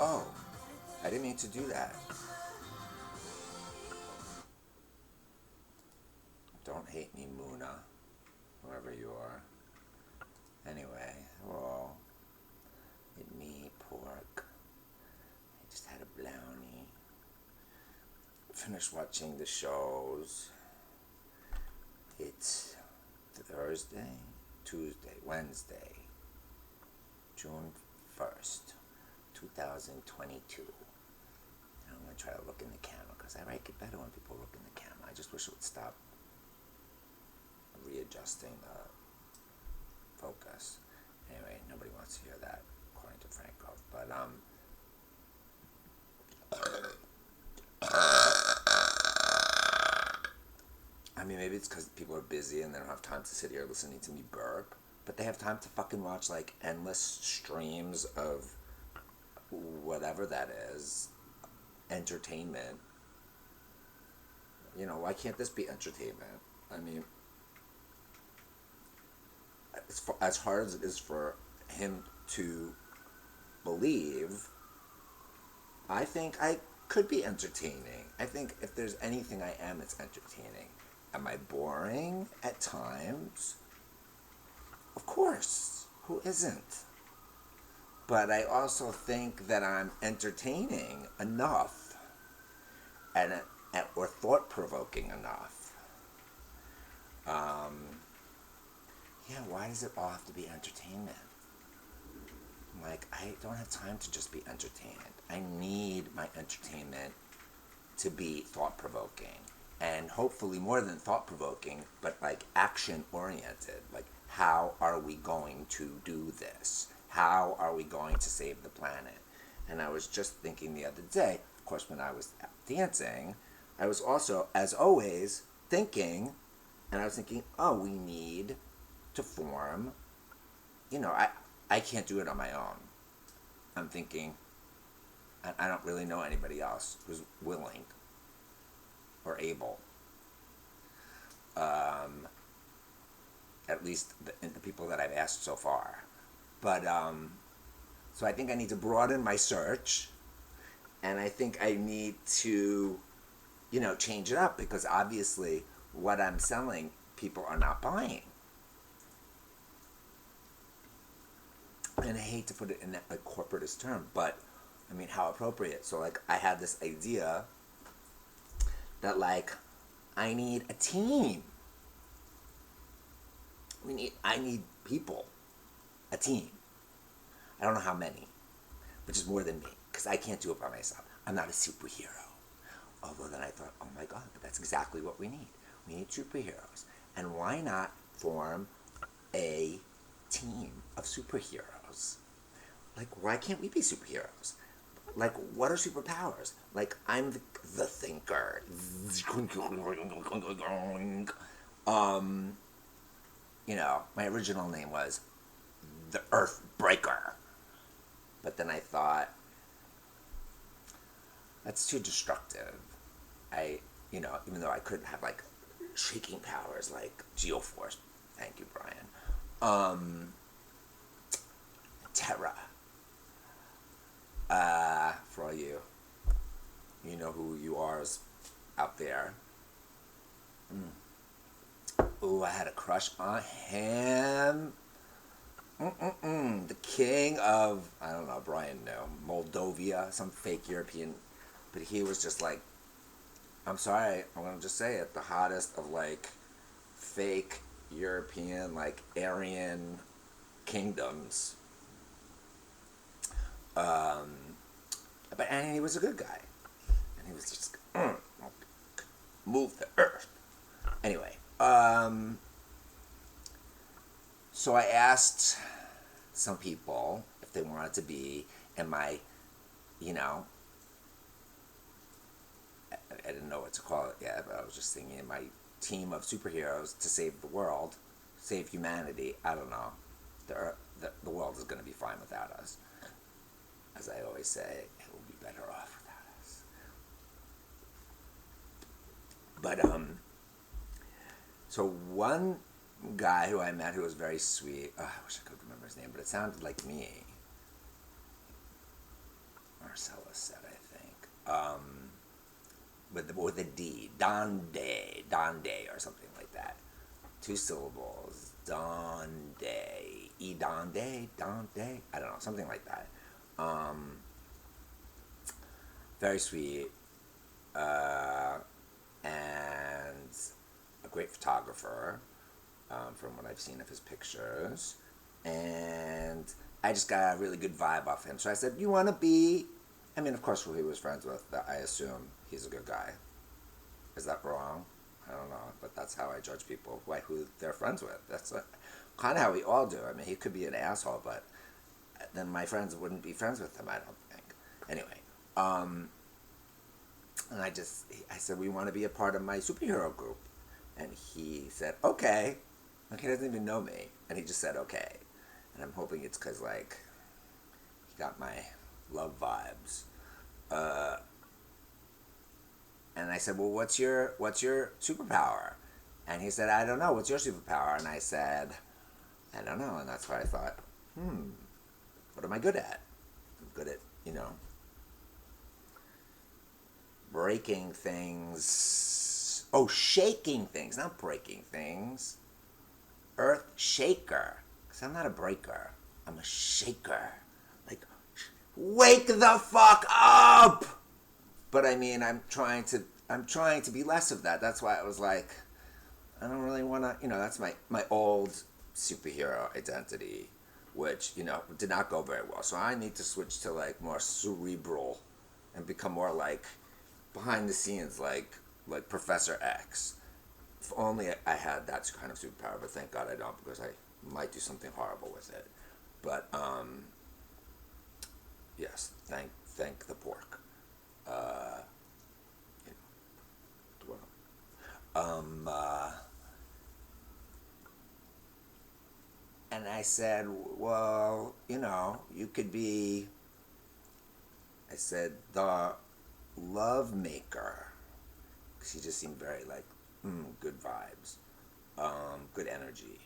Oh, I didn't mean to do that. Don't hate me, Muna, whoever you are. Anyway, well, eat meat, pork. I just had a brownie. Finished watching the shows. It's Thursday, Tuesday, Wednesday, June 1st, 2022. And I'm going to try to look in the camera because I like it better when people look in the camera. I just wish it would stop readjusting the focus. Anyway, nobody wants to hear that, according to Franco. But, I mean, maybe it's because people are busy and they don't have time to sit here listening to me burp. But they have time to fucking watch, like, endless streams of whatever that is, entertainment. You know, why can't this be entertainment? I mean, as hard as it is for him to believe, I think I could be entertaining. I think if there's anything I am, it's entertaining. Am I boring at times? Of course. Who isn't? But I also think that I'm entertaining enough and or thought provoking enough. Yeah, why does it all have to be entertainment? Like, I don't have time to just be entertained. I need my entertainment to be thought provoking. And hopefully more than thought provoking, but like action oriented. Like, how are we going to do this? How are we going to save the planet? And I was just thinking the other day, of course, when I was dancing, I was also, as always, thinking, and I was thinking, oh, we need to form, you know, I can't do it on my own. I'm thinking, I don't really know anybody else who's willing or able. At least the people that I've asked so far. But, so I think I need to broaden my search, and I think I need to, you know, change it up because obviously what I'm selling, people are not buying. And I hate to put it in that like corporatist term, but I mean, how appropriate. So like, I had this idea that like, I need a team. I need people, a team. I don't know how many, but just more than me, because I can't do it by myself. I'm not a superhero. Although then I thought, oh my God, but that's exactly what we need. We need superheroes. And why not form a team of superheroes? Like, why can't we be superheroes? Like, what are superpowers? Like, I'm the thinker. You know, my original name was the Earth Breaker. But then I thought, that's too destructive. You know, even though I could have like shaking powers like Geoforce. Thank you, Brian. Terra. For all you, you know who you are out there. Ooh, I had a crush on him. The king of, I don't know, Brian knew, Moldovia, some fake European, but he was just like, I'm sorry, I'm gonna just say it, the hottest of like fake European, like Aryan kingdoms. And he was a good guy, and he was just move the earth. Anyway, so I asked some people if they wanted to be in my, you know, I didn't know what to call it yet, but I was just thinking in my team of superheroes to save the world, save humanity. I don't know. The world is going to be fine without us. As I always say, it will be better off without us. But, so one guy who I met who was very sweet, I wish I could remember his name, but it sounded like me. Or Marcellus said, I think. With a D, Donde, or something like that. 2 syllables, Donde, Donde, I don't know, something like that. Very sweet, and a great photographer, from what I've seen of his pictures. And I just got a really good vibe off him. So I said, you want to be... I mean, of course, who he was friends with, I assume he's a good guy. Is that wrong? I don't know, but that's how I judge people, who they're friends with. That's kind of how we all do. I mean, he could be an asshole, but then my friends wouldn't be friends with him, I don't think. Anyway, and I said, we want to be a part of my superhero group. And he said, okay. Like, he doesn't even know me. And he just said, okay. And I'm hoping it's because, like, he got my love vibes. And I said, well, what's your superpower? And he said, I don't know. What's your superpower? And I said, I don't know. And that's why I thought, what am I good at? I'm good at, breaking things. Oh, shaking things, not breaking things. Earth shaker. Because I'm not a breaker. I'm a shaker. Like, wake the fuck up! But I mean, I'm trying to be less of that. That's why I was like, I don't really want to, that's my old superhero identity, which, did not go very well. So I need to switch to, like, more cerebral and become more, like, behind the scenes, like Professor X. If only I had that kind of superpower, but thank God I don't, because I might do something horrible with it. But, yes, thank the pork. And I said, well, you could be, I said, the love maker. Because he just seemed very, like, good vibes, good energy.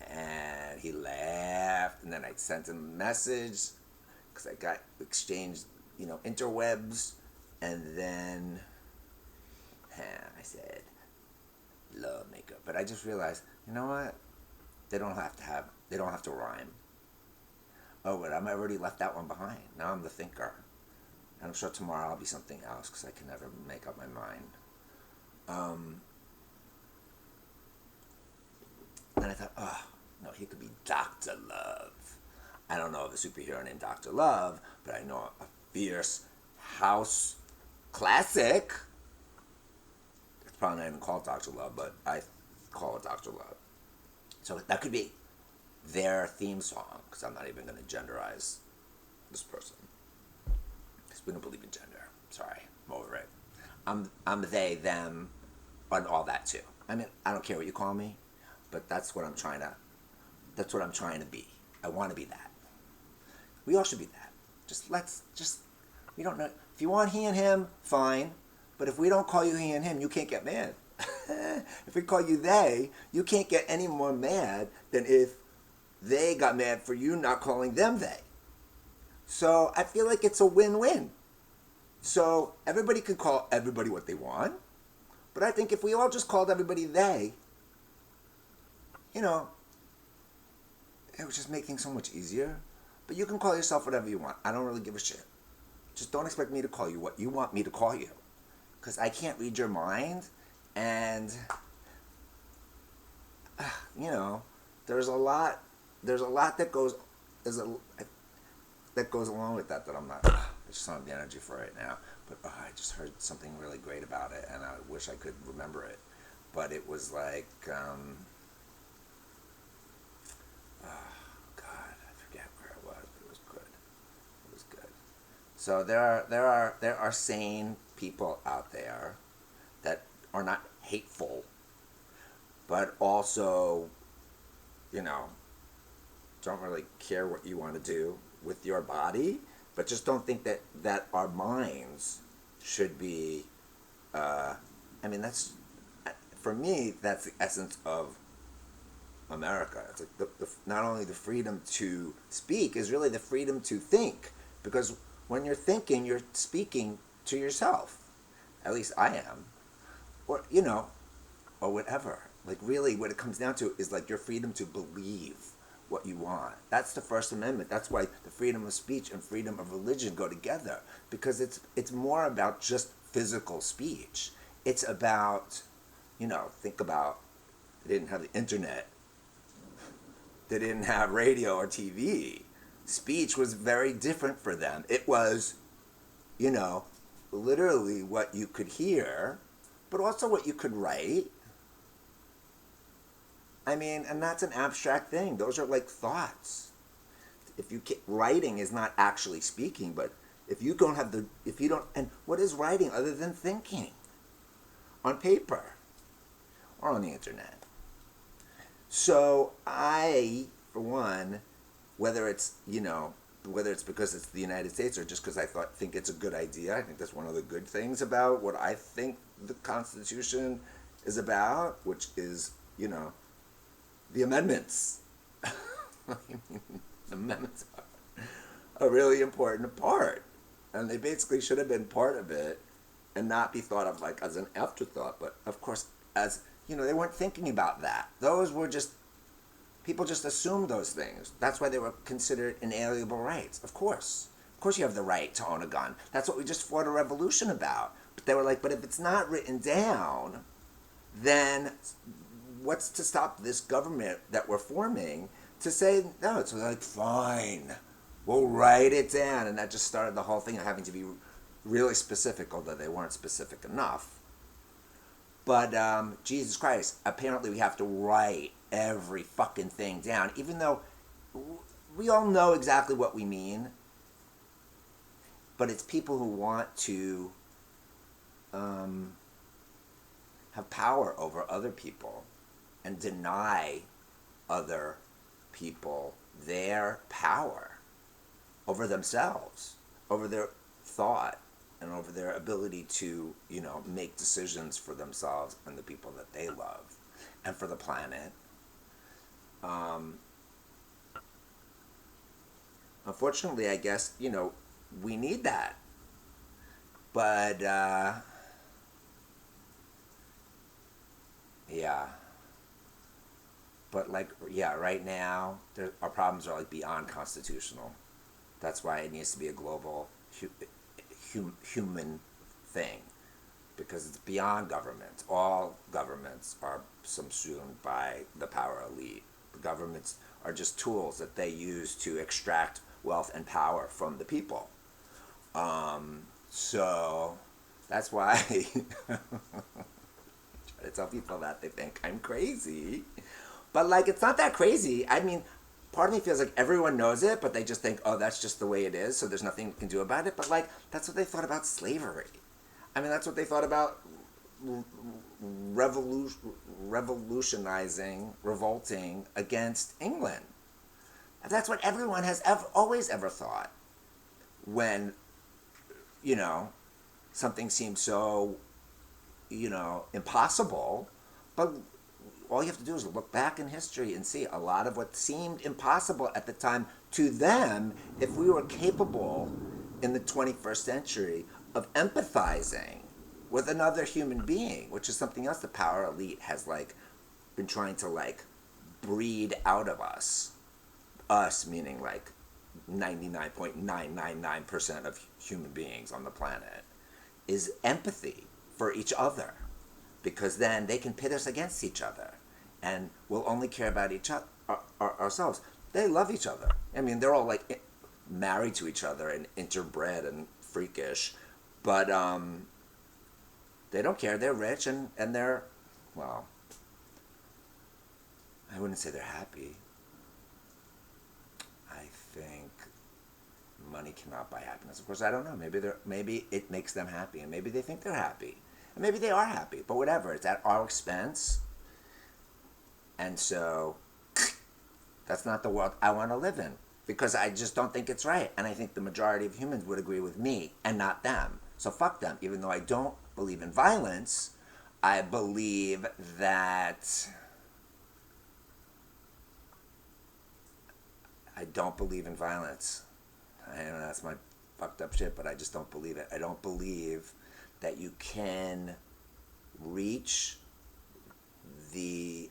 And he laughed, and then I sent him a message, because I got exchanged, interwebs, and then I said, love maker. But I just realized, you know what? They don't have to rhyme. Oh, but I'm already left that one behind. Now I'm the thinker. And I'm sure tomorrow I'll be something else, because I can never make up my mind. And I thought, oh, no, he could be Dr. Love. I don't know of a superhero named Dr. Love, but I know a fierce house classic. It's probably not even called Dr. Love, but I call it Dr. Love. So that could be their theme song, because I'm not even going to genderize this person. Because we don't believe in gender. Sorry, I'm over it. I'm they, them, and all that too. I mean, I don't care what you call me, but that's what I'm trying to be. I want to be that. We all should be that. We don't know. If you want he and him, fine. But if we don't call you he and him, you can't get mad. If we call you they, you can't get any more mad than if they got mad for you not calling them they. So I feel like it's a win-win. So everybody can call everybody what they want. But I think if we all just called everybody they, it would just make things so much easier. But you can call yourself whatever you want. I don't really give a shit. Just don't expect me to call you what you want me to call you. Because I can't read your mind. And, there's a lot that goes along with that I'm not, I just don't have the energy for right now. But I just heard something really great about it, and I wish I could remember it. But it was like, God, I forget where it was, but it was good. It was good. So there are sane people out there that are not hateful, but also, don't really care what you want to do with your body, but just don't think that our minds should be, that's, for me, that's the essence of America. It's like not only the freedom to speak, is really the freedom to think. Because When you're thinking, you're speaking to yourself. At least I am. Or, or whatever. Like, really, what it comes down to is like your freedom to believe what you want. That's the First Amendment. That's why the freedom of speech and freedom of religion go together, because it's more about just physical speech. It's about, think about, they didn't have the internet. They didn't have radio or TV. Speech was very different for them. It was, literally what you could hear, but also what you could write. I mean, and that's an abstract thing. Those are like thoughts. Writing is not actually speaking, but if you don't, and what is writing other than thinking on paper or on the internet? So I, for one, whether it's because it's the United States or just because I think it's a good idea, I think that's one of the good things about what I think the Constitution is about, which is, the amendments. I mean, the amendments are a really important part. And they basically should have been part of it and not be thought of like as an afterthought. But of course, as they weren't thinking about that. Those were just, people just assumed those things. That's why they were considered inalienable rights. Of course. Of course you have the right to own a gun. That's what we just fought a revolution about. But they were like, but if it's not written down, then what's to stop this government that we're forming to say, no, it's like, fine, we'll write it down. And that just started the whole thing of having to be really specific, although they weren't specific enough. But Jesus Christ, apparently we have to write every fucking thing down, even though we all know exactly what we mean. But it's people who want to have power over other people and deny other people their power over themselves, over their thought, and over their ability to, make decisions for themselves and the people that they love and for the planet. Unfortunately, I guess, we need that. But, yeah. But, right now, our problems are, beyond constitutional. That's why it needs to be a global human thing, because it's beyond government. All governments are subsumed by the power elite. The governments are just tools that they use to extract wealth and power from the people. So that's why I try to tell people that. They think I'm crazy, but it's not that crazy. I mean, part of me feels like everyone knows it, but they just think, oh, that's just the way it is, so there's nothing you can do about it. But that's what they thought about slavery. I mean, that's what they thought about revolting against England. That's what everyone has always ever thought when, something seems so, impossible. But all you have to do is look back in history and see a lot of what seemed impossible at the time to them, if we were capable in the 21st century of empathizing with another human being, which is something else the power elite has been trying to breed out of us. Us meaning 99.999% of human beings on the planet, is empathy for each other, because then they can pit us against each other and we'll only care about each other, ourselves. They love each other. I mean, they're all married to each other and interbred and freakish, but they don't care. They're rich and they're, well, I wouldn't say they're happy. I think money cannot buy happiness. Of course, I don't know. Maybe it makes them happy, and maybe they think they're happy, and maybe they are happy. But whatever, it's at our expense, and so that's not the world I want to live in, because I just don't think it's right, and I think the majority of humans would agree with me and not them. So fuck them. Even though I don't believe in violence, I believe that. I don't believe in violence. I know that's my fucked up shit, but I just don't believe it. I don't believe that you can reach the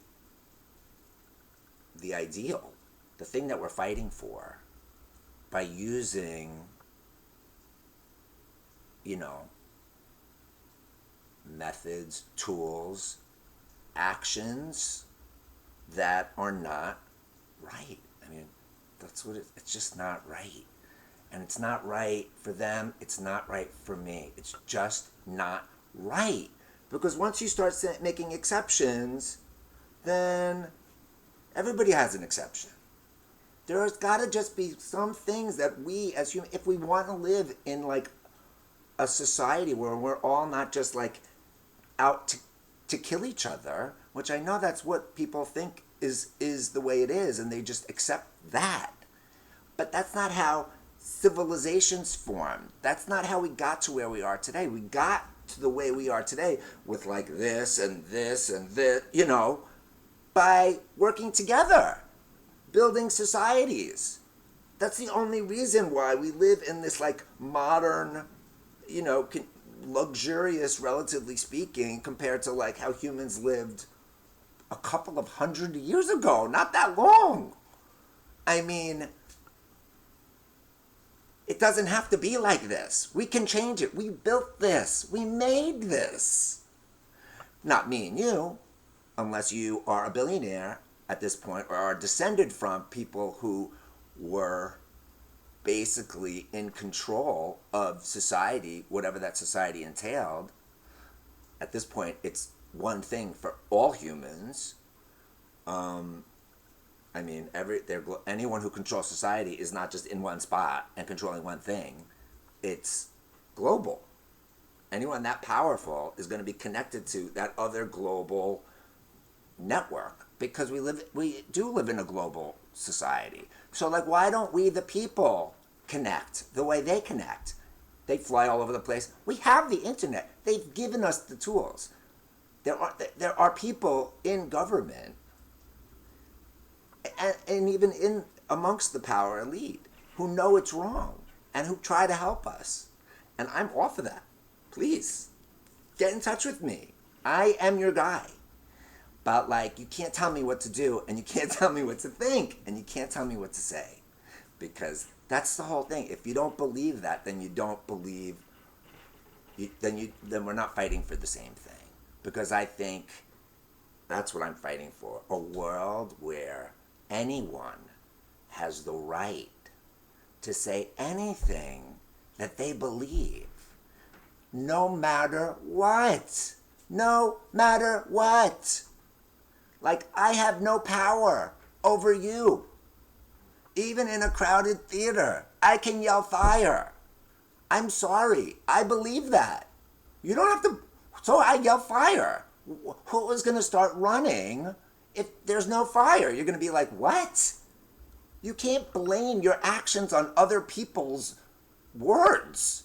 ideal, the thing that we're fighting for, by using, you know, methods, tools, actions that are not right. I mean, that's what it's just not right. And it's not right for them, it's not right for me. It's just not right. Because once you start making exceptions, then everybody has an exception. There's got to just be some things that we as humans, if we want to live in like a society where we're all not just like out to kill each other, which I know that's what people think is the way it is, and they just accept that. But that's not how civilizations formed. That's not how we got to where we are today. We got to the way we are today with like this and this and this, you know, by working together, building societies. That's the only reason why we live in this like modern, you know, luxurious, relatively speaking, compared to like how humans lived a couple of 100 years ago. Not that long. I mean, it doesn't have to be like this. We can change it. We built this. We made this. Not me and you, unless you are a billionaire at this point or are descended from people who were basically in control of society, whatever that society entailed. At this point, it's one thing for all humans. I mean, anyone who controls society is not just in one spot and controlling one thing. It's global. Anyone that powerful is going to be connected to that other global network, because we do live in a global society. So like, why don't we the people connect the way they connect? They fly all over the place. We have the internet. They've given us the tools. There are people in government and even in amongst the power elite who know it's wrong and who try to help us. And I'm all for that. Please, get in touch with me. I am your guy. But like, you can't tell me what to do, and you can't tell me what to think, and you can't tell me what to say. Because that's the whole thing. If you don't believe that, then you don't believe, then we're not fighting for the same thing. Because I think that's what I'm fighting for. A world where anyone has the right to say anything that they believe, no matter what. No matter what. Like, I have no power over you. Even in a crowded theater, I can yell fire. I'm sorry. I believe that. You don't have to. So I yell fire. Who is going to start running if there's no fire? You're going to be like, what? You can't blame your actions on other people's words.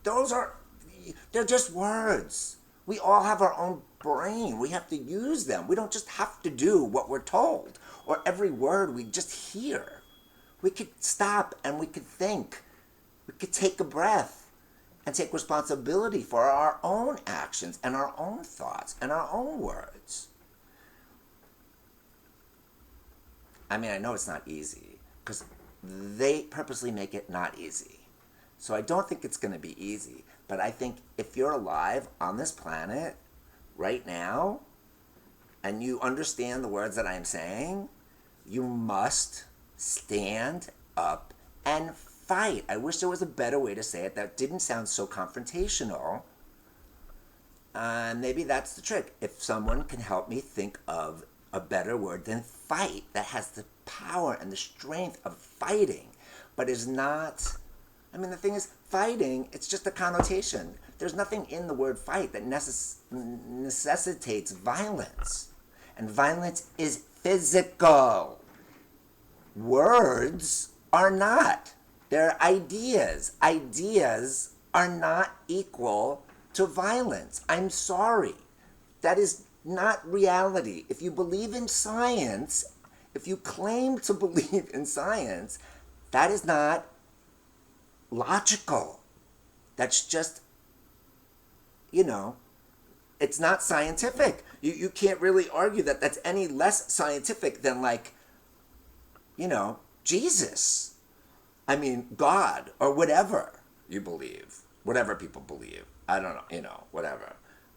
They're just words. We all have our own brain. We have to use them. We don't just have to do what we're told or every word we just hear. We could stop and we could think. We could take a breath and take responsibility for our own actions and our own thoughts and our own words. I mean, I know it's not easy because they purposely make it not easy. So I don't think it's going to be easy. But I think if you're alive on this planet right now and you understand the words that I'm saying, you must stand up and fight. I wish there was a better way to say it that didn't sound so confrontational. Maybe that's the trick. If someone can help me think of a better word than fight that has the power and the strength of fighting, but is not... I mean, the thing is, fighting, it's just a connotation. There's nothing in the word fight that necessitates violence. And violence is physical. Words are not. They're ideas. Ideas are not equal to violence. I'm sorry. That is not reality. If you believe in science, if you claim to believe in science, that is not logical. That's just, you know, it's not scientific. You can't really argue that that's any less scientific than, like, Jesus. I mean, God, or whatever you believe. Whatever people believe. I don't know, whatever.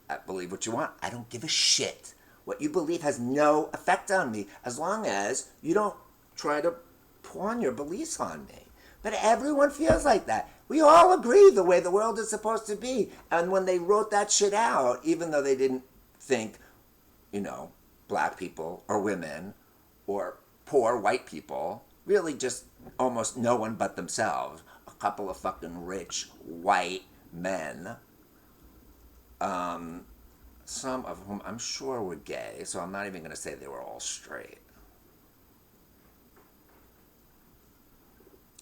I believe what you want. I don't give a shit. What you believe has no effect on me as long as you don't try to pawn your beliefs on me. But everyone feels like that. We all agree the way the world is supposed to be. And when they wrote that shit out, even though they didn't think, black people or women or poor white people, really just almost no one but themselves, a couple of fucking rich white men, some of whom I'm sure were gay, so I'm not even going to say they were all straight.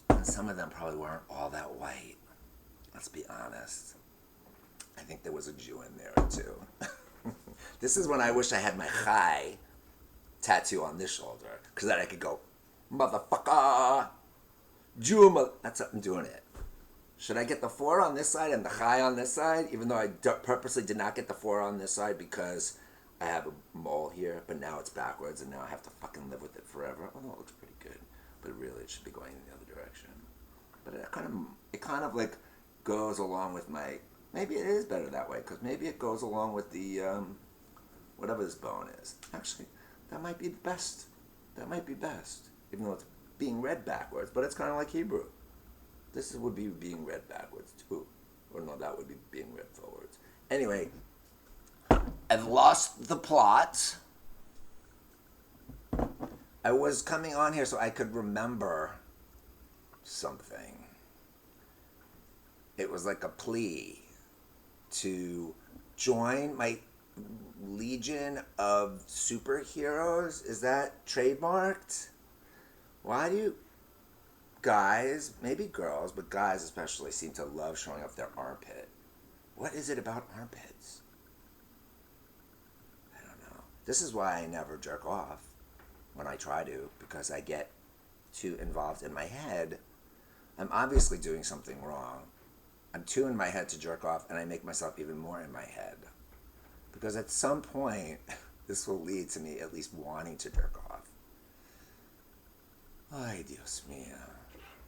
And some of them probably weren't all that white. Let's be honest. I think there was a Jew in there too. This is when I wish I had my Chai tattoo on this shoulder, because then I could go, motherfucker, Jew, that's what I'm doing it. Should I get the 4 on this side and the Chai on this side, even though I purposely did not get the 4 on this side because I have a mole here, but now it's backwards and now I have to fucking live with it forever. Although it looks pretty good, but really it should be going in the other direction. But it kind of like goes along with my, maybe it is better that way, because maybe it goes along with the, whatever this bone is. Actually, that might be the best. That might be best, even though it's being read backwards, but it's kind of like Hebrew. This would be being read backwards too. Or no, that would be being read forwards. Anyway, I've lost the plot. I was coming on here so I could remember something. It was like a plea to join my legion of superheroes. Is that trademarked? Why do you guys, maybe girls, but guys especially, seem to love showing off their armpit? What is it about armpits? I don't know. This is why I never jerk off when I try to, because I get too involved in my head. I'm obviously doing something wrong. I'm too in my head to jerk off, and I make myself even more in my head. Because at some point, this will lead to me at least wanting to jerk off. Ay, Dios mío.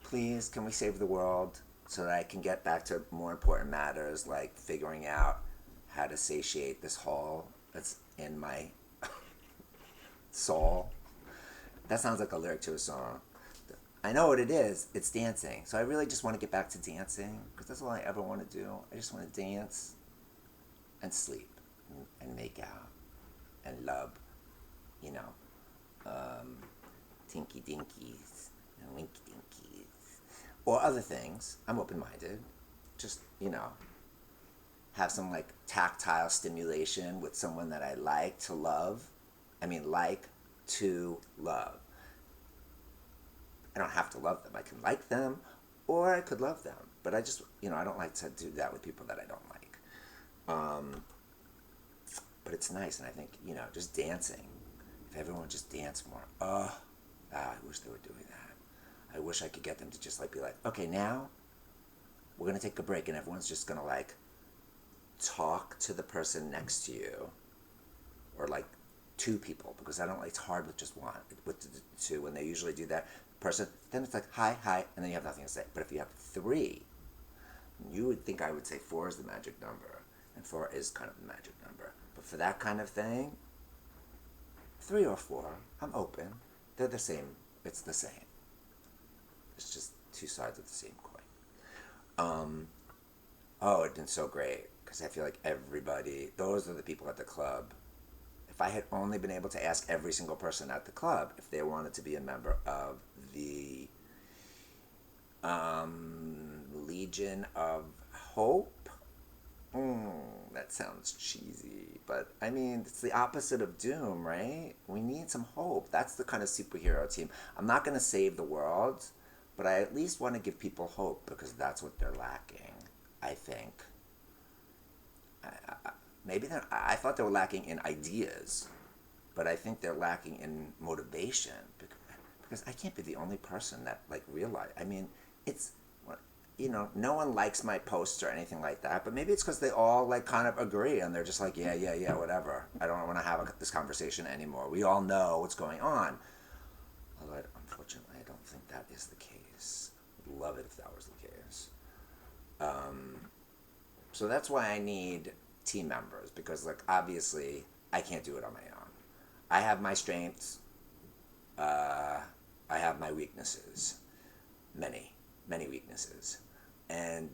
Please, can we save the world so that I can get back to more important matters, like figuring out how to satiate this hole that's in my soul? That sounds like a lyric to a song. I know what it is. It's dancing. So I really just want to get back to dancing, because that's all I ever want to do. I just want to dance and sleep and make out and love, tinky dinkies and winky dinkies, or other things. I'm open-minded. Just, have some like tactile stimulation with someone that I like to love. Like to love. I don't have to love them. I can like them, or I could love them. But I just, I don't like to do that with people that I don't like. But it's nice, and I think, just dancing. If everyone would just dance more. I wish they were doing that. I wish I could get them to just be like, okay, now we're going to take a break, and everyone's just going to talk to the person next to you, or two people, because I don't it's hard with just one. With two, when they usually do that person, then it's hi, and then you have nothing to say. But if you have 3, you would think I would say 4 is the magic number, and 4 is kind of the magic number. But for that kind of thing, 3 or 4, I'm open. They're the same. It's the same. It's just 2 sides of the same coin. It's been so great, because I feel like everybody, those are the people at the club. If I had only been able to ask every single person at the club if they wanted to be a member of the Legion of Hope. That sounds cheesy, but it's the opposite of doom, right? We need some hope. That's the kind of superhero team. I'm not going to save the world, but I at least want to give people hope, because that's what they're lacking, I think. I thought they were lacking in ideas, but I think they're lacking in motivation, because I can't be the only person that realize. no one likes my posts or anything like that, but maybe it's because they all like kind of agree and they're just like, yeah, yeah, yeah, whatever. I don't want to have this conversation anymore. We all know what's going on. Although, unfortunately, I don't think that is the case. I'd love it if that was the case. So that's why I need team members, because, like, obviously, I can't do it on my own. I have my strengths. I have my weaknesses. Many, many weaknesses. And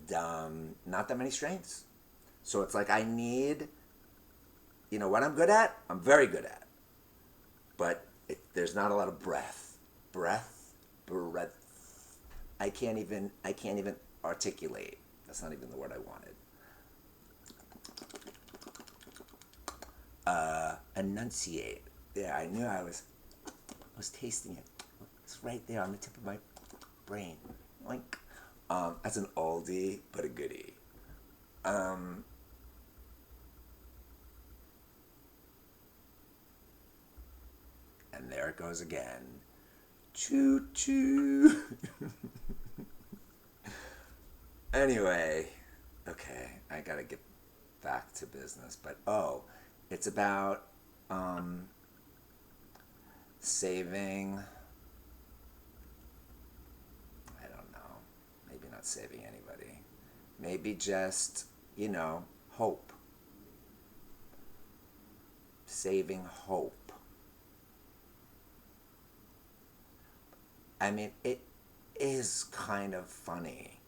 not that many strengths. So it's like I need, what I'm good at, I'm very good at. But there's not a lot of breadth. Breadth. I can't even articulate. That's not even the word I wanted. Enunciate. Yeah, I knew I was tasting it. It's right there on the tip of my brain. Like, that's an oldie, but a goodie. And there it goes again. Choo choo. Anyway, okay, I gotta get back to business. But it's about saving. I don't know. Maybe not saving anybody. Maybe just, hope. Saving hope. I mean, it is kind of funny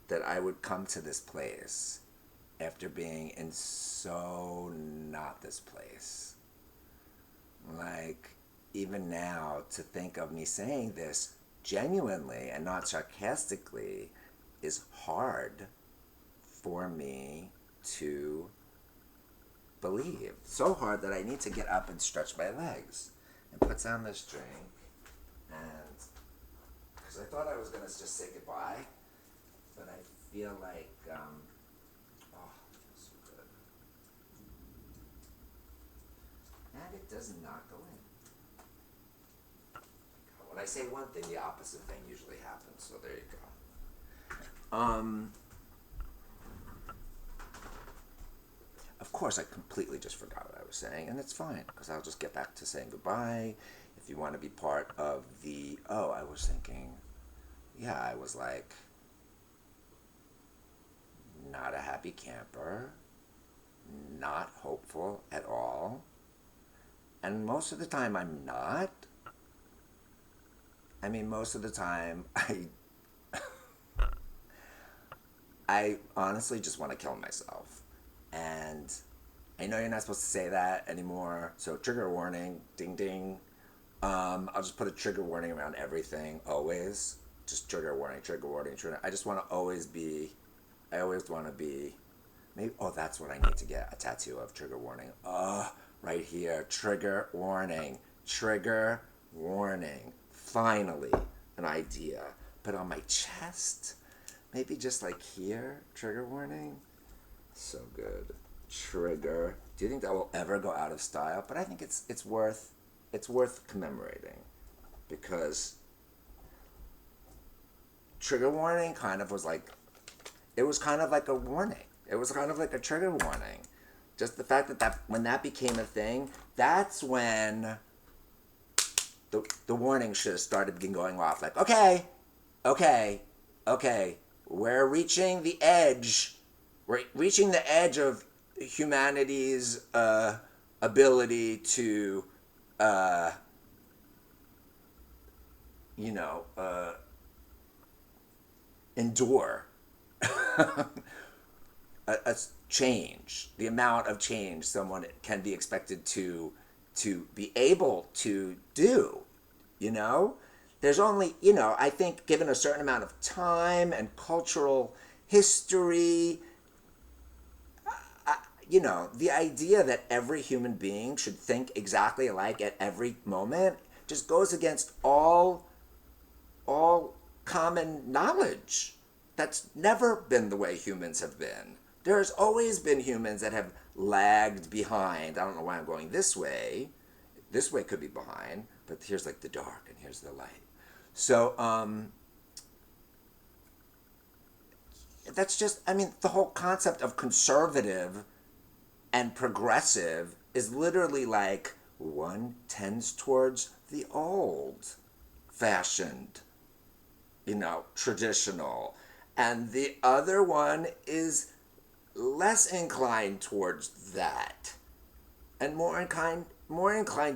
that I would come to this place after being in so not this place. Like, even now, to think of me saying this genuinely and not sarcastically is hard for me to believe. So hard that I need to get up and stretch my legs and put down this drink. And because I thought I was going to just say goodbye, but I feel like, it feels so good. And it does not go in. When I say one thing, the opposite thing usually happens, so there you go. Of course, I completely just forgot what I was saying, and it's fine, because I'll just get back to saying goodbye. If you want to be part of the, I was thinking, I was like, not a happy camper, not hopeful at all, and most of the time I'm not. I mean, most of the time I honestly just want to kill myself. And I know you're not supposed to say that anymore, so trigger warning, ding ding. I'll just put a trigger warning around everything, always. Just trigger warning, trigger warning, trigger. I just want to always be, maybe, that's what I need to get, a tattoo of trigger warning. Right here, trigger warning, trigger warning. Finally, an idea. But on my chest, maybe just like here, trigger warning. So good. Trigger. Do you think that will ever go out of style? But I think it's worth commemorating, because trigger warning was kind of like a warning. It was kind of like a trigger warning. Just the fact that when that became a thing, that's when the warning should have started going off. Like, okay, we're reaching the edge. We're reaching the edge of humanity's ability to, endure a change, the amount of change someone can be expected to be able to do, There's only, I think given a certain amount of time and cultural history, the idea that every human being should think exactly alike at every moment just goes against all common knowledge. That's never been the way humans have been. There's always been humans that have lagged behind. I don't know why I'm going this way. This way could be behind, but here's like the dark and here's the light. So, that's just, I mean, the whole concept of conservative and progressive is literally like one tends towards the old fashioned, traditional, and the other one is less inclined towards that and more inclined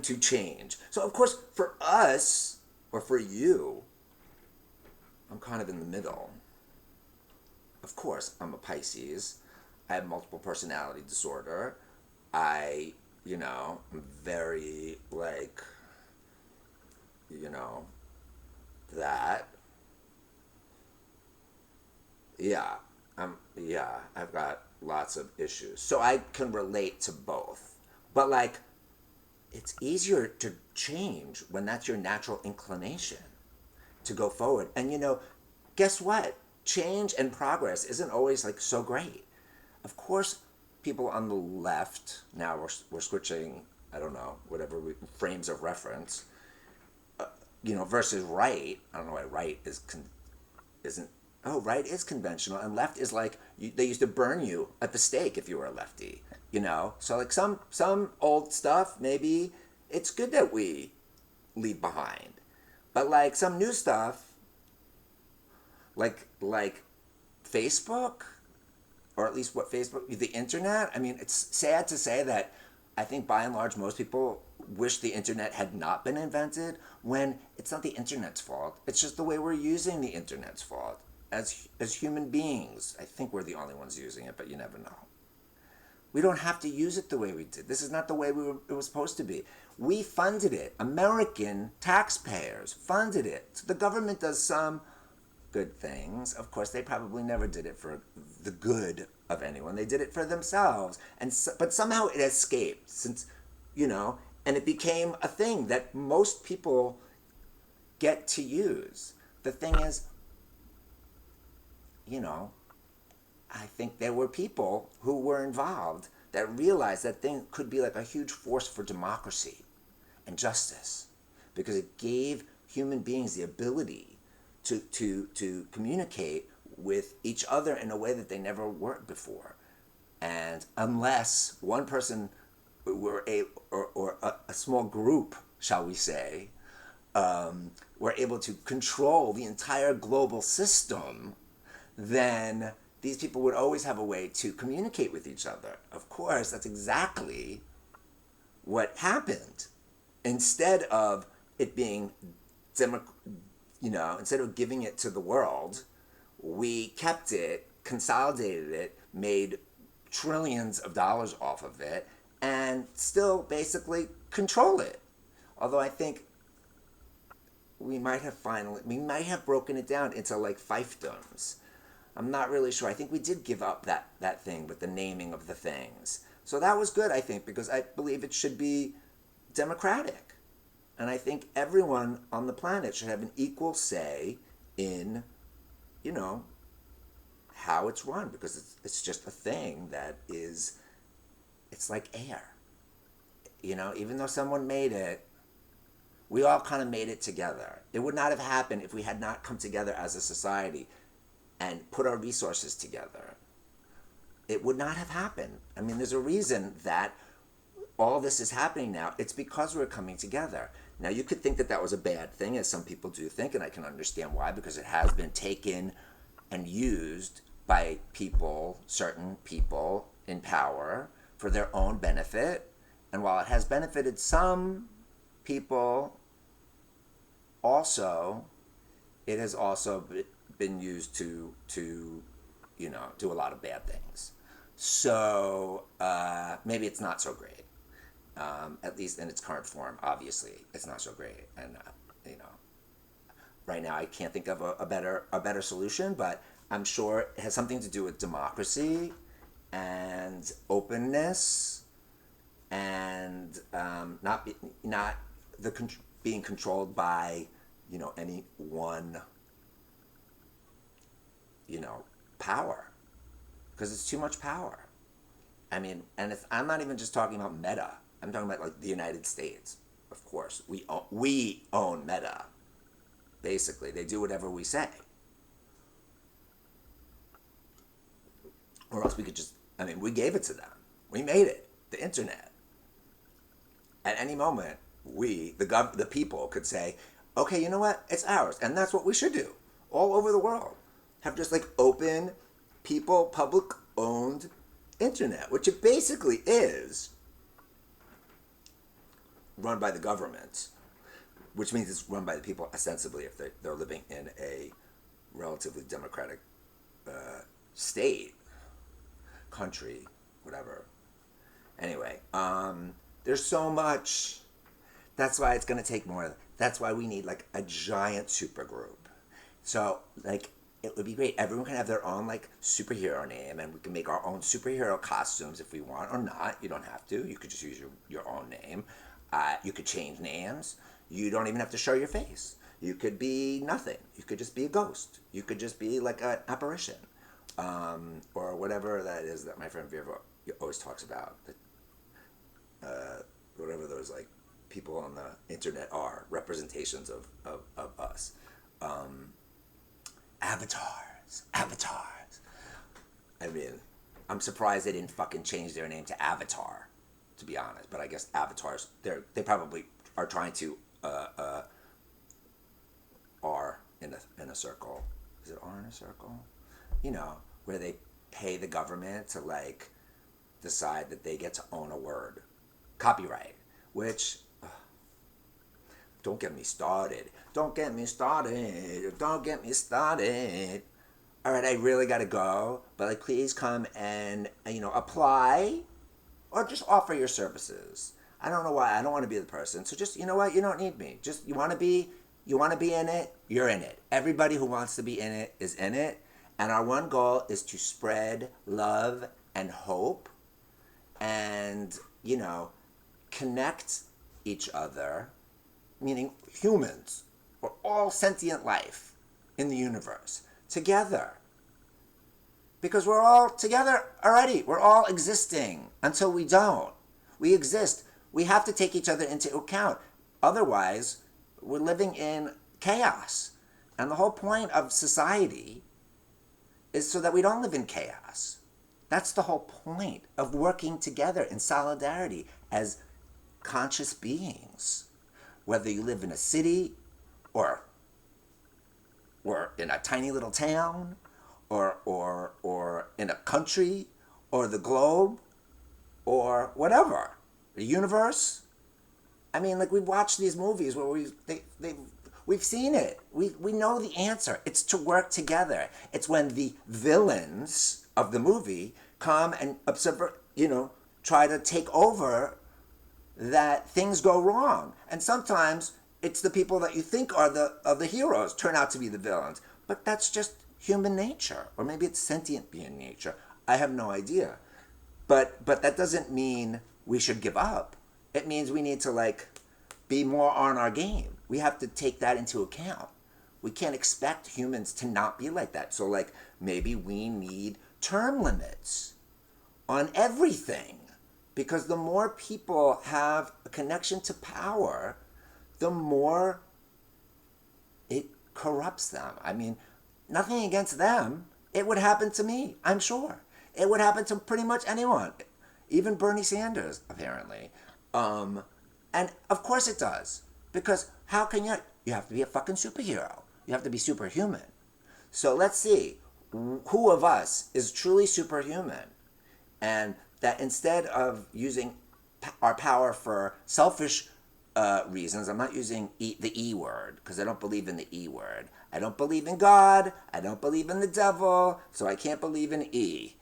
to change. So of course for us, or for you, I'm kind of in the middle. Of course, I'm a Pisces. I have multiple personality disorder. I'm very like, you know, that. Yeah, I've got lots of issues. So I can relate to both. But like, it's easier to change when that's your natural inclination to go forward. And guess what? Change and progress isn't always like so great. Of course, people on the left, now we're switching, I don't know, frames of reference, versus right. I don't know why right isn't. Oh, right is conventional, and left is like they used to burn you at the stake if you were a lefty. So like some old stuff, maybe it's good that we leave behind, but like some new stuff, like Facebook, or at least what Facebook, the internet. I mean, it's sad to say that I think by and large most people wish the internet had not been invented, when it's not the internet's fault. It's just the way we're using the internet's fault. As human beings, I think we're the only ones using it, but you never know. We don't have to use it the way we did. This is not the way it was supposed to be. We funded it. American taxpayers funded it. So the government does some good things. Of course, they probably never did it for the good of anyone. They did it for themselves. But somehow it escaped, and it became a thing that most people get to use. The thing is, I think there were people who were involved that realized that thing could be like a huge force for democracy and justice, because it gave human beings the ability to communicate with each other in a way that they never were before. And unless one person or a small group, shall we say, were able to control the entire global system, then these people would always have a way to communicate with each other. Of course, that's exactly what happened. Instead of it being, instead of giving it to the world, we kept it, consolidated it, made trillions of dollars off of it, and still basically control it. Although I think we might have broken it down into like fiefdoms. I'm not really sure. I think we did give up that thing with the naming of the things. So that was good, I think, because I believe it should be democratic. And I think everyone on the planet should have an equal say in, how it's run, because it's just a thing that is, it's like air. Even though someone made it, we all kind of made it together. It would not have happened if we had not come together as a society and put our resources together. It would not have happened. I mean, there's a reason that all this is happening now. It's because we're coming together. Now, you could think that that was a bad thing, as some people do think, and I can understand why, because it has been taken and used by people, certain people in power, for their own benefit. And while it has benefited some people, also, it has also been used to do a lot of bad things. So maybe it's not so great. At least in its current form, obviously, it's not so great. And right now I can't think of a better solution, but I'm sure it has something to do with democracy and openness, and not being controlled by any one power, because it's too much power. I mean, and I'm not even just talking about Meta. I'm talking about like the United States. Of course, we own Meta. Basically, they do whatever we say. Or else we could just, I mean, we gave it to them. We made it, the internet. At any moment, the people, could say, okay, you know what? It's ours. And that's what we should do all over the world. Have just like open, people, public owned internet, which it basically is run by the government, which means it's run by the people ostensibly if they're living in a relatively democratic state, country, whatever. Anyway, there's so much. That's why it's going to take more. That's why we need like a giant super group. So like it would be great. Everyone can have their own like superhero name, and we can make our own superhero costumes if we want or not. You don't have to. You could just use your own name. You could change names. You don't even have to show your face. You could be nothing. You could just be a ghost. You could just be like an apparition, or whatever that is that my friend Vera always talks about. Whatever those like people on the internet are, representations of us. Avatars. I mean, I'm surprised they didn't fucking change their name to Avatar, to be honest. But I guess avatars, they probably are trying to R in a circle. Is it R in a circle? You know, where they pay the government to like decide that they get to own a word, copyright. Which, don't get me started. Don't get me started. Don't get me started. All right, I really gotta go, but like, please come and apply, or just offer your services. I don't know why. I don't want to be the person. So just, you know what? You don't need me. Just you want to be in it. You're in it. Everybody who wants to be in it is in it. And our one goal is to spread love and hope, and connect each other, meaning humans or all sentient life in the universe together. Because we're all together already. We're all existing until we don't. We exist. We have to take each other into account. Otherwise, we're living in chaos. And the whole point of society is so that we don't live in chaos. That's the whole point of working together in solidarity as conscious beings. Whether you live in a city or in a tiny little town or in a country or the globe or whatever, the universe. I mean, like, we've watched these movies where we've seen it. We know the answer. It's to work together. It's when the villains of the movie come and try to take over that things go wrong. And sometimes it's the people that you think are the heroes turn out to be the villains. But that's just human nature. Or maybe it's sentient being nature. I have no idea. But that doesn't mean we should give up. It means we need to be more on our game. We have to take that into account. We can't expect humans to not be like that. So maybe we need term limits on everything. Because the more people have a connection to power, the more it corrupts them. I mean, nothing against them. It would happen to me, I'm sure. It would happen to pretty much anyone. Even Bernie Sanders, apparently. And of course it does. Because how can you have to be a fucking superhero. You have to be superhuman. So let's see, who of us is truly superhuman? And that instead of using our power for selfish reasons, I'm not using the E word, because I don't believe in the E word. I don't believe in God. I don't believe in the devil. So I can't believe in E.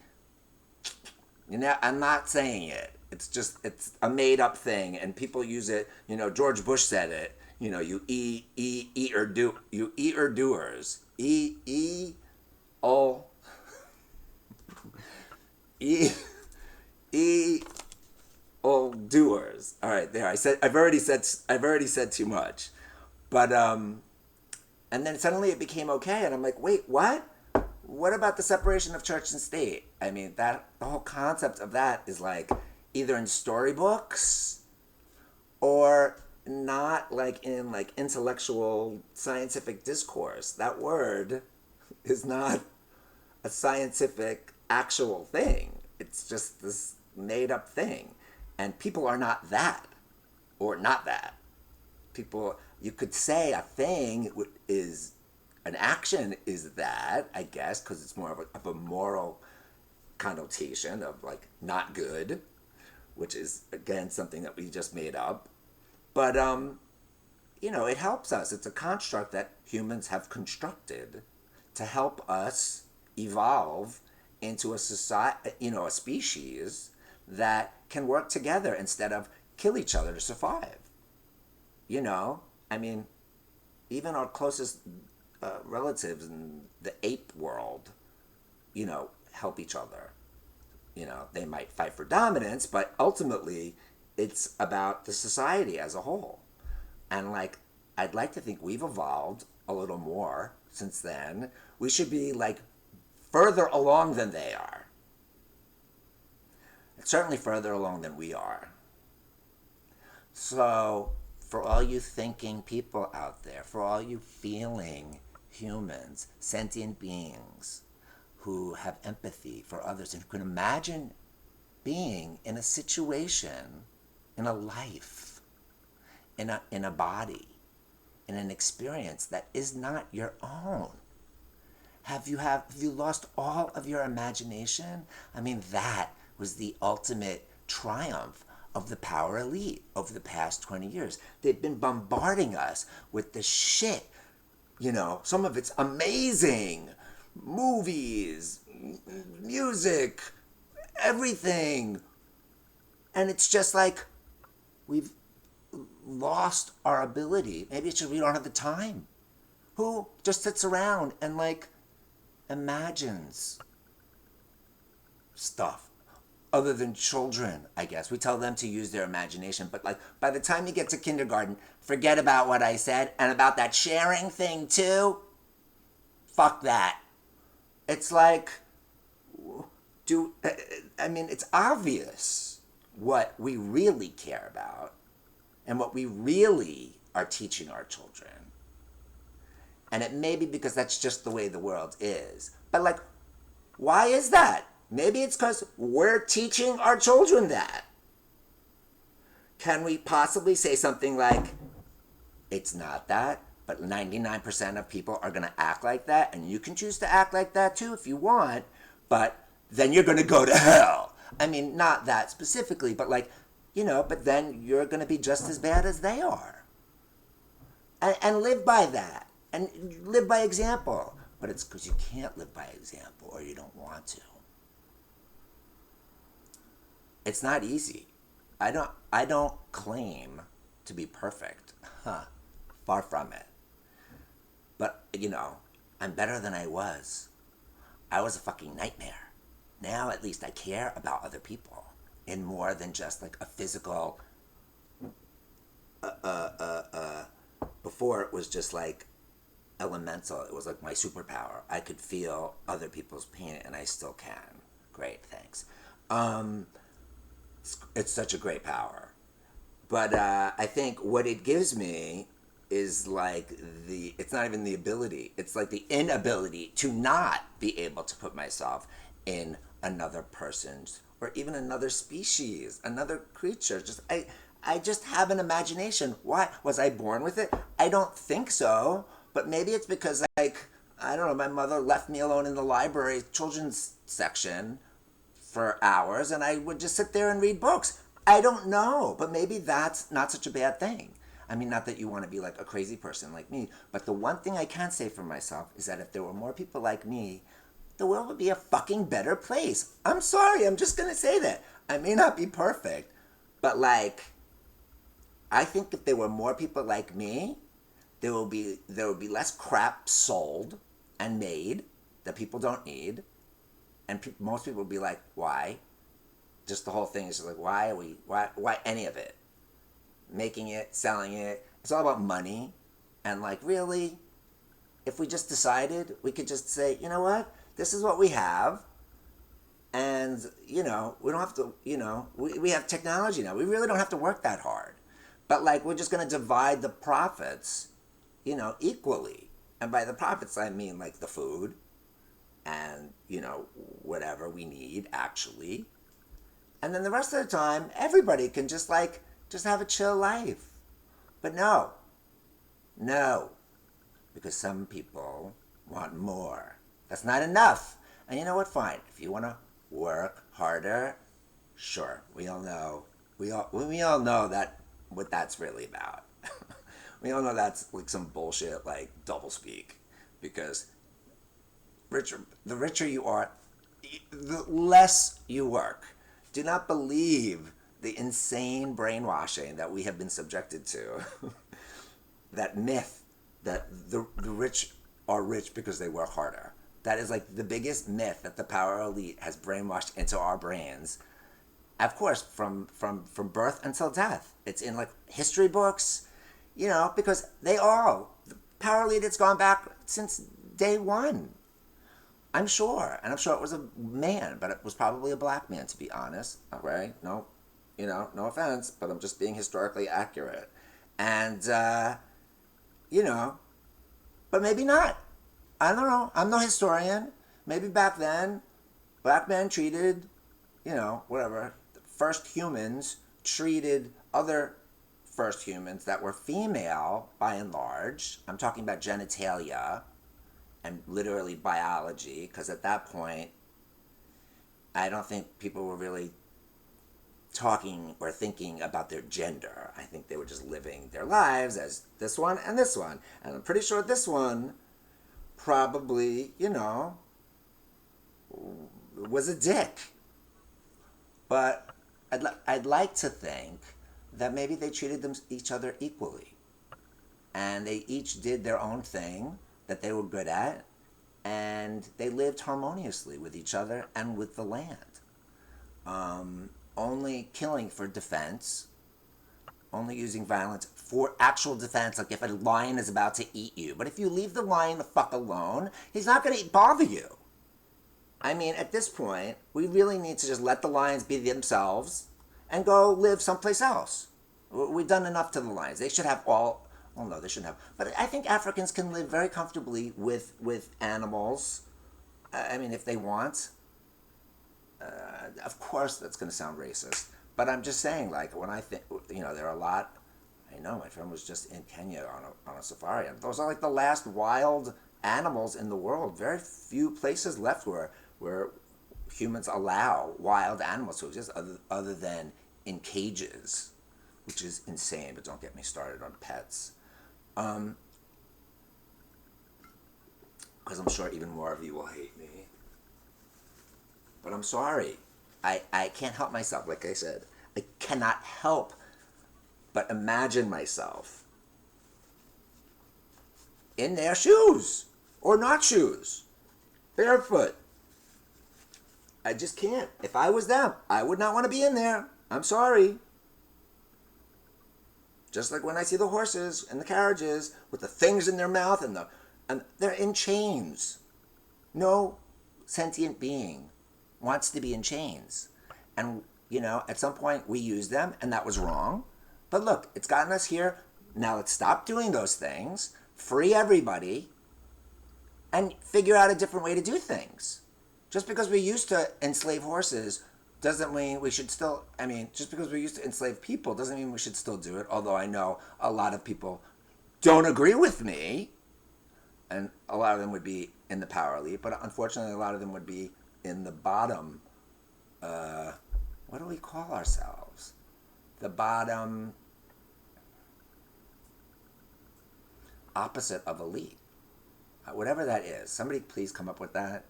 I'm not saying it. It's a made up thing, and people use it. George Bush said it. You eat or doers. Doers. All right, there. I've already said too much, but and then suddenly it became okay, and I'm like, wait, what? What about the separation of church and state? I mean, the whole concept of that is either in storybooks or not in intellectual scientific discourse. That word is not a scientific actual thing. It's just this made up thing. And people are not that or not that. People, you could say a thing is, an action is that, I guess, because it's more of a moral connotation of like not good, which is again something that we just made up. But it helps us. It's a construct that humans have constructed to help us evolve into a society, a species that can work together instead of kill each other to survive. I mean, even our closest relatives in the ape world, help each other. They might fight for dominance, but ultimately it's about the society as a whole. And like, I'd like to think we've evolved a little more since then. We should be like further along than they are. Certainly further along than we are. So, for all you thinking people out there, for all you feeling humans, sentient beings who have empathy for others and who can imagine being in a situation, in a life, in a body, in an experience that is not your own. Have you lost all of your imagination? I mean, that was the ultimate triumph of the power elite over the past 20 years. They've been bombarding us with the shit. Some of it's amazing. Movies, music, everything. And it's just like we've lost our ability. Maybe it's just we don't have the time. Who just sits around and like imagines stuff other than children, I guess. We tell them to use their imagination, but like by the time you get to kindergarten, forget about what I said and about that sharing thing too. Fuck that. It's like, it's obvious what we really care about and what we really are teaching our children. And it may be because that's just the way the world is. But like, why is that? Maybe it's because we're teaching our children that. Can we possibly say something like, it's not that, but 99% of people are going to act like that, and you can choose to act like that too if you want, but then you're going to go to hell. I mean, not that specifically, but like, but then you're going to be just as bad as they are. And live by that. And live by example. But it's because you can't live by example or you don't want to. It's not easy. I don't claim to be perfect. Far from it. But, I'm better than I was. I was a fucking nightmare. Now at least I care about other people in more than just like a physical before it was just like elemental. It was like my superpower. I could feel other people's pain and I still can. Great, thanks. It's such a great power. But I think what it gives me is like it's not even the ability. It's like the inability to not be able to put myself in another person's or even another species, another creature. I just have an imagination. Why? Was I born with it? I don't think so. But maybe it's because, like, I don't know, my mother left me alone in the library children's section for hours, and I would just sit there and read books. I don't know. But maybe that's not such a bad thing. I mean, not that you want to be like a crazy person like me, but the one thing I can say for myself is that if there were more people like me, the world would be a fucking better place. I'm sorry, I'm just going to say that. I may not be perfect, but like, I think if there were more people like me, there will be less crap sold and made that people don't need, and most people will be like, why? Just the whole thing is just like, why any of it? Making it, selling it, it's all about money, and like, really, if we just decided, we could just say, you know what, this is what we have, and we don't have to, we have technology now, we really don't have to work that hard, but like, we're just going to divide the profits equally. And by the profits, I mean like the food, and, whatever we need actually. And then the rest of the time, everybody can just have a chill life. But no, no, because some people want more. That's not enough. And you know what? Fine. If you want to work harder, sure. We all know. We all know that what that's really about. We all know that's like some bullshit, like doublespeak, because the richer you are, the less you work. Do not believe the insane brainwashing that we have been subjected to. That myth that the rich are rich because they work harder. That is like the biggest myth that the power elite has brainwashed into our brains. Of course, from birth until death. It's in like history books, because the power elite has gone back since day one. I'm sure, and I'm sure it was a man, but it was probably a black man, to be honest. Okay, no, no offense, but I'm just being historically accurate, and you know, but maybe not. I don't know. I'm no historian. Maybe back then, black men treated, whatever, first humans treated other first humans that were female by and large. I'm talking about genitalia and literally biology, because at that point, I don't think people were really talking or thinking about their gender. I think they were just living their lives as this one and this one. And I'm pretty sure this one probably, was a dick. But I'd like to think that maybe they treated each other equally. And they each did their own thing that they were good at. And they lived harmoniously with each other and with the land. Only killing for defense, only using violence for actual defense, like if a lion is about to eat you. But if you leave the lion the fuck alone, he's not going to bother you. I mean, at this point, we really need to just let the lions be themselves and go live someplace else. We've done enough to the lions. They should have all... Well, no, they shouldn't have. But I think Africans can live very comfortably with animals. I mean, if they want. Of course, that's going to sound racist. But I'm just saying, like, when I think, there are a lot... I know, my friend was just in Kenya on a safari. And those are like the last wild animals in the world. Very few places left where humans allow wild animals to exist other than in cages, which is insane, but don't get me started on pets. Because I'm sure even more of you will hate me. But I'm sorry. I can't help myself, like I said. I cannot help but imagine myself in their shoes, or not shoes, barefoot. I just can't. If I was them, I would not want to be in there. I'm sorry. Just like when I see the horses and the carriages with the things in their mouth and they're in chains. No sentient being wants to be in chains. And, at some point we used them and that was wrong. But look, it's gotten us here. Now let's stop doing those things, free everybody, and figure out a different way to do things. Just because we used to enslave horses doesn't mean we should still, just because we used to enslave people doesn't mean we should still do it, although I know a lot of people don't agree with me, and a lot of them would be in the power elite, but unfortunately a lot of them would be in the bottom, what do we call ourselves? The bottom opposite of elite. Whatever that is. Somebody please come up with that.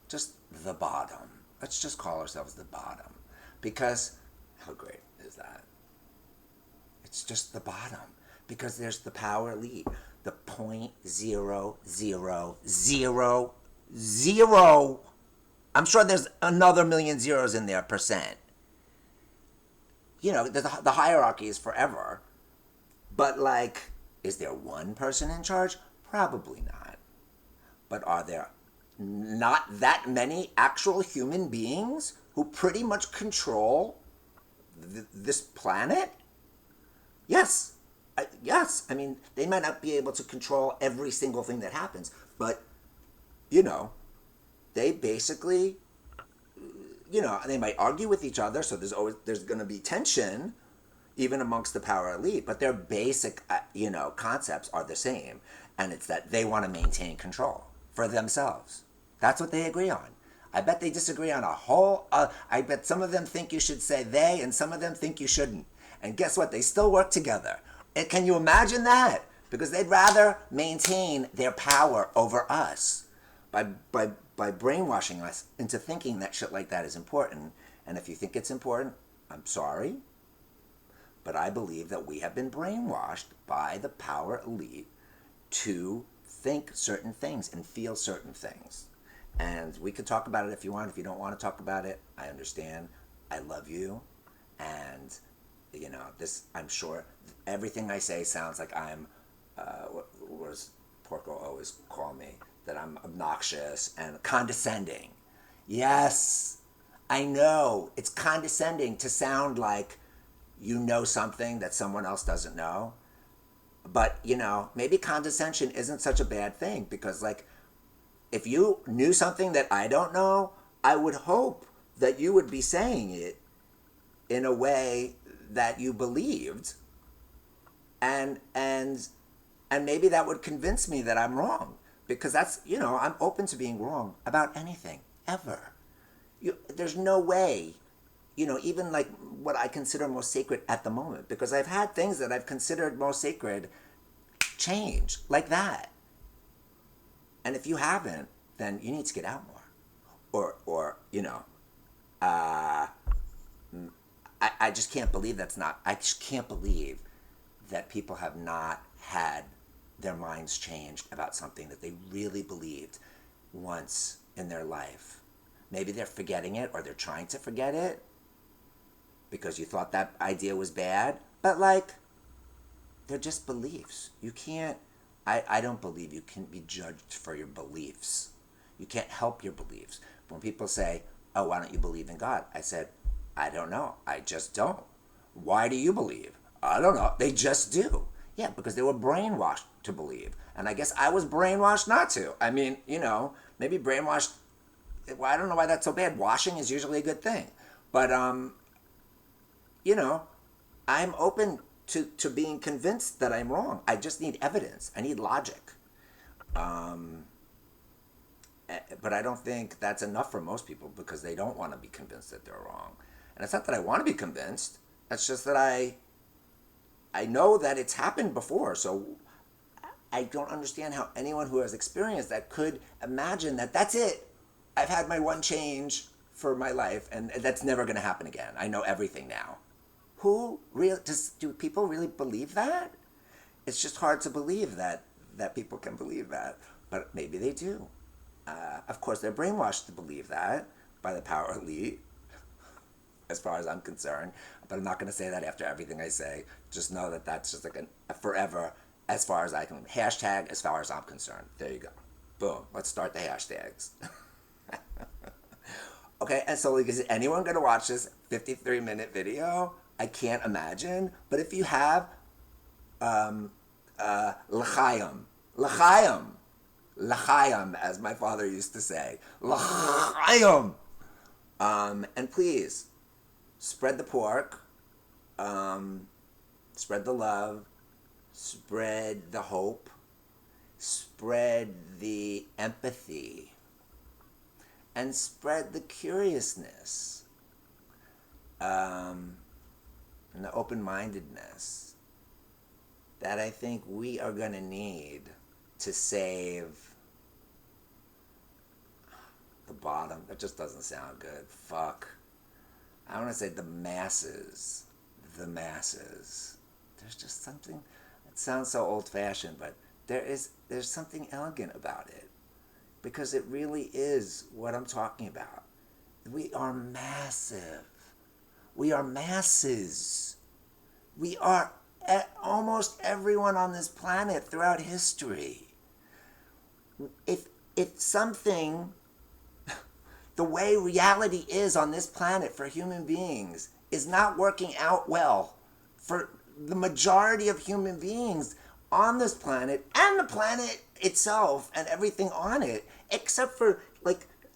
Just the bottom. Let's just call ourselves the bottom. Because, how great is that? It's just the bottom. Because there's the power elite. The 0.0000. I'm sure there's another million zeros in there, percent. The hierarchy is forever. But, is there one person in charge? Probably not. But are there not that many actual human beings who pretty much control this planet? Yes. Yes. They might not be able to control every single thing that happens, but, they basically, they might argue with each other, so there's going to be tension even amongst the power elite, but their basic, concepts are the same. And it's that they want to maintain control for themselves. That's what they agree on. I bet they disagree on a whole, I bet some of them think you should say they, and some of them think you shouldn't. And guess what? They still work together. Can you imagine that? Because they'd rather maintain their power over us by brainwashing us into thinking that shit like that is important. And if you think it's important, I'm sorry, but I believe that we have been brainwashed by the power elite to think certain things and feel certain things. And we could talk about it if you want. If you don't want to talk about it, I understand. I love you. And, I'm sure everything I say sounds like I'm, what does Porco always call me? That I'm obnoxious and condescending. Yes, I know. It's condescending to sound like you know something that someone else doesn't know. But, maybe condescension isn't such a bad thing, because, if you knew something that I don't know, I would hope that you would be saying it in a way that you believed, and maybe that would convince me that I'm wrong, because that's, I'm open to being wrong about anything, ever. There's no way, even what I consider most sacred at the moment, because I've had things that I've considered most sacred change like that. And if you haven't, then you need to get out more. Or I just can't believe I just can't believe that people have not had their minds changed about something that they really believed once in their life. Maybe they're forgetting it, or they're trying to forget it because you thought that idea was bad. But they're just beliefs. You can't, I don't believe you can be judged for your beliefs. You can't help your beliefs. When people say, oh, why don't you believe in God? I said, I don't know. I just don't. Why do you believe? I don't know. They just do. Yeah, because they were brainwashed to believe. And I guess I was brainwashed not to. I mean, maybe brainwashed, well, I don't know why that's so bad. Washing is usually a good thing. But, I'm open to being convinced that I'm wrong. I just need evidence. I need logic. But I don't think that's enough for most people, because they don't want to be convinced that they're wrong. And it's not that I want to be convinced. It's just that I know that it's happened before. So I don't understand how anyone who has experienced that could imagine that that's it. I've had my one change for my life, and that's never going to happen again. I know everything now. Do people really believe that? It's just hard to believe that people can believe that, but maybe they do. Of course, they're brainwashed to believe that by the power elite, as far as I'm concerned. But I'm not going to say that after everything I say. Just know that that's just a forever, as far as I can. Hashtag, as far as I'm concerned. There you go. Boom. Let's start the hashtags. Okay, and so is anyone going to watch this 53-minute video? I can't imagine. But if you have, l'chaim. L'chaim. L'chaim, as my father used to say. L'chaim. And please, spread the pork. Spread the love. Spread the hope. Spread the empathy. And spread the curiousness. And the open-mindedness that I think we are going to need to save the bottom. That just doesn't sound good. Fuck. I want to say the masses. The masses. There's just something, it sounds so old-fashioned, but there's something elegant about it. Because it really is what I'm talking about. We are massive. We are masses. We are almost everyone on this planet throughout history. If something, the way reality is on this planet for human beings is not working out well for the majority of human beings on this planet and the planet itself and everything on it, except for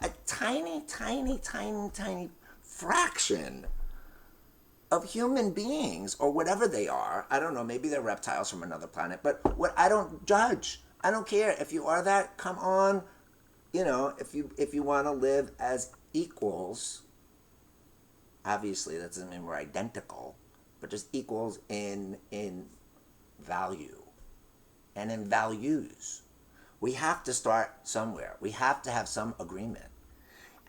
a tiny, tiny, tiny, tiny fraction of human beings, or whatever they are. I don't know, maybe they're reptiles from another planet, but what, I don't judge. I don't care if you are that. Come on, if you want to live as equals. Obviously, that doesn't mean we're identical, but just equals in value and in values. We have to start somewhere. We have to have some agreement.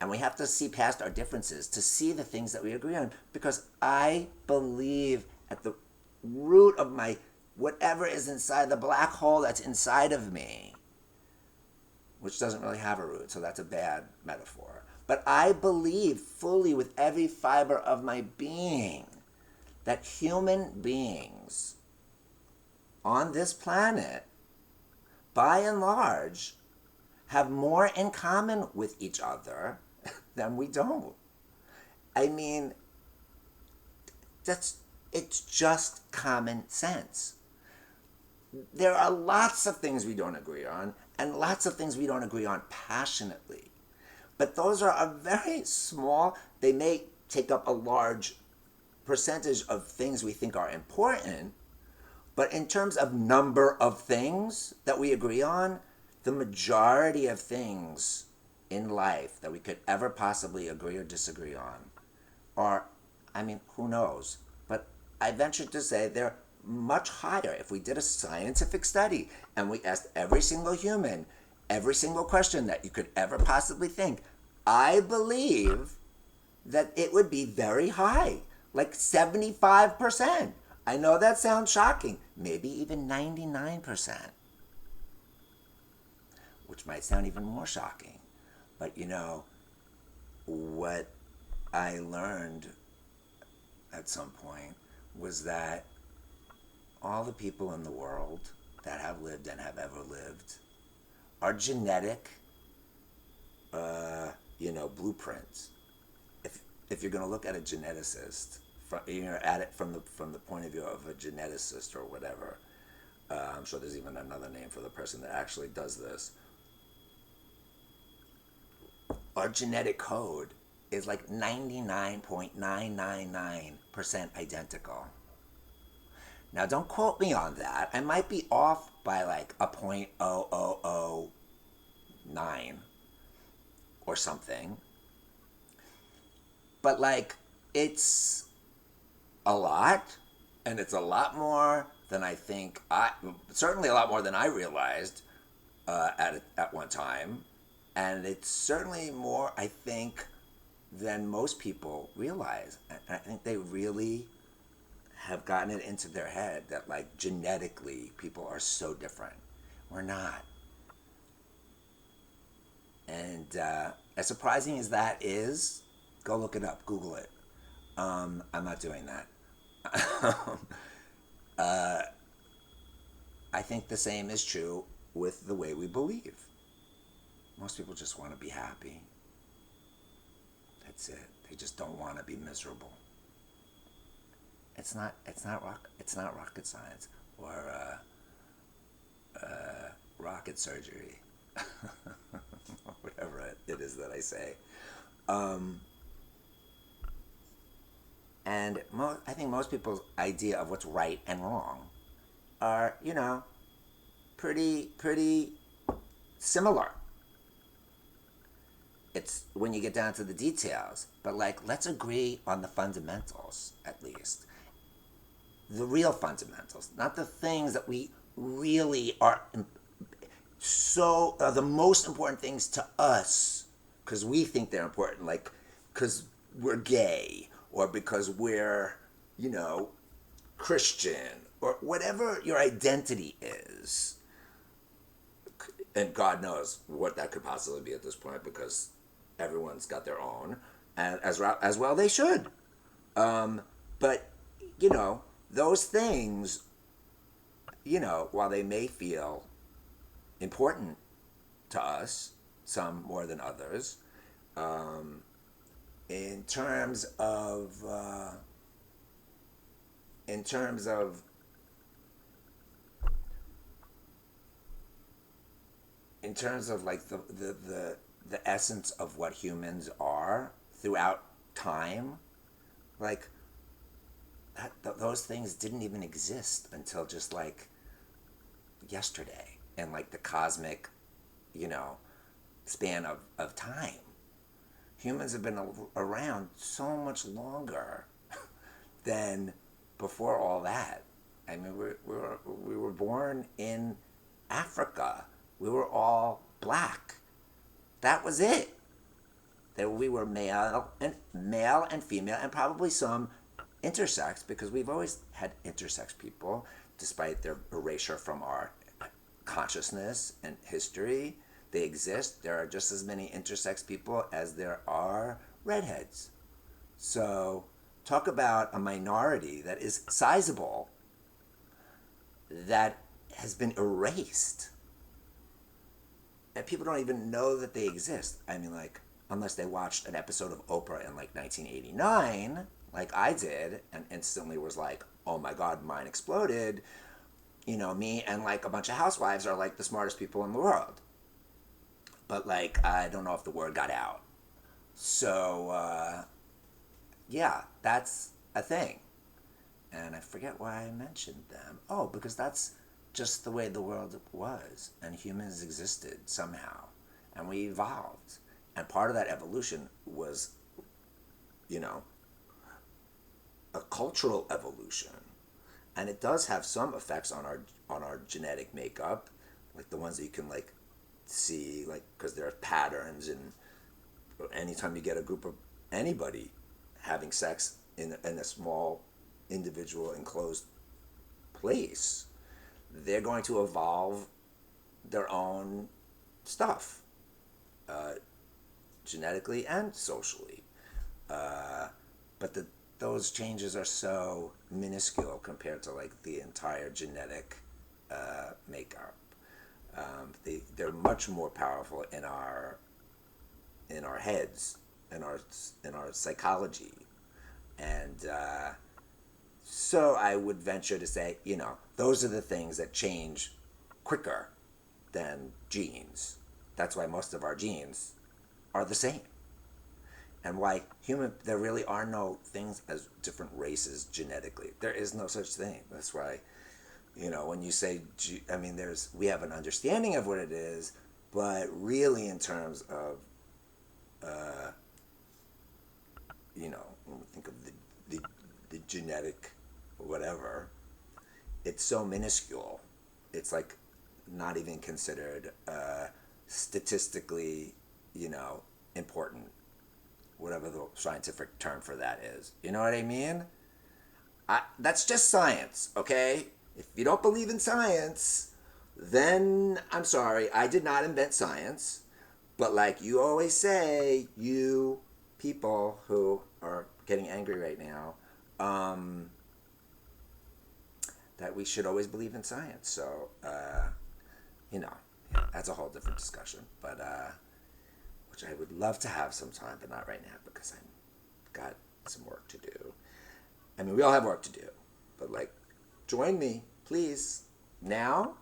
And we have to see past our differences to see the things that we agree on. Because I believe at the root of my, whatever is inside the black hole that's inside of me, which doesn't really have a root, so that's a bad metaphor. But I believe fully with every fiber of my being that human beings on this planet, by and large, have more in common with each other than we don't. I mean, it's just common sense. There are lots of things we don't agree on, and lots of things we don't agree on passionately. But those are a very small, they may take up a large percentage of things we think are important, but in terms of number of things that we agree on, the majority of things in life that we could ever possibly agree or disagree on are, I mean, who knows? But I venture to say they're much higher. If we did a scientific study and we asked every single human every single question that you could ever possibly think, I believe that it would be very high, like 75%. I know that sounds shocking, maybe even 99%, which might sound even more shocking. But what I learned at some point was that all the people in the world that have lived and have ever lived are genetic, blueprints. If you're going to look at a geneticist, at it from the point of view of a geneticist or whatever, I'm sure there's even another name for the person that actually does this. Our genetic code is like 99.999% identical. Now, don't quote me on that. I might be off by like a 0.0009 or something. But like, it's a lot, and it's a lot more than I think. Certainly a lot more than I realized at one time, and it's certainly more, I think, than most people realize. And I think they really have gotten it into their head that like genetically people are so different. We're not. And as surprising as that is, go look it up, Google it. I'm not doing that. I think the same is true with the way we believe. Most people just want to be happy. That's it. They just don't want to be miserable. It's not rocket science or rocket surgery, whatever it is that I say. And I think most people's idea of what's right and wrong are, pretty similar. It's when you get down to the details, but like, let's agree on the fundamentals at least. The real fundamentals, not the things that we really are the most important things to us because we think they're important, like because we're gay or because we're, Christian or whatever your identity is. And God knows what that could possibly be at this point because everyone's got their own, and as well they should. But, those things, while they may feel important to us, some more than others, in terms of like the the essence of what humans are throughout time, like those things didn't even exist until just like yesterday and like the cosmic, you know, span of time. Humans have been around so much longer than before all that. I mean, we were born in Africa. We were all black. That was it. That we were male and female, and probably some intersex, because we've always had intersex people, despite their erasure from our consciousness and history. They exist. There are just as many intersex people as there are redheads. So, talk about a minority that is sizable that has been erased. And people don't even know that they exist. I mean, like, unless they watched an episode of Oprah in like 1989, like I did, and instantly was like, oh my God, mine exploded. You know, me and like a bunch of housewives are like the smartest people in the world. But like, I don't know if the word got out. So, yeah, that's a thing. And I forget why I mentioned them. Oh, because that's just the way the world was, and humans existed somehow, and we evolved. And part of that evolution was, you know, a cultural evolution. And it does have some effects on our genetic makeup, like the ones that you can like see, like, because there are patterns, and anytime you get a group of anybody having sex in a small individual enclosed place, they're going to evolve their own stuff, genetically and socially. But those changes are so minuscule compared to like the entire genetic makeup. They're much more powerful in our heads, in our psychology, and so I would venture to say, you know, those are the things that change quicker than genes. That's why most of our genes are the same. And why there really are no things as different races genetically. There is no such thing. That's why, you know, when you say, I mean, we have an understanding of what it is, but really in terms of, you know, when we think of the genetic whatever, it's so minuscule. It's like not even considered statistically, you know, important, whatever the scientific term for that is. You know what I mean? That's just science, okay? If you don't believe in science, then I'm sorry, I did not invent science. But like you always say, you people who are getting angry right now, that we should always believe in science. So, you know, yeah, that's a whole different discussion. But, which I would love to have sometime, but not right now because I've got some work to do. I mean, we all have work to do. But, like, join me, please. Now,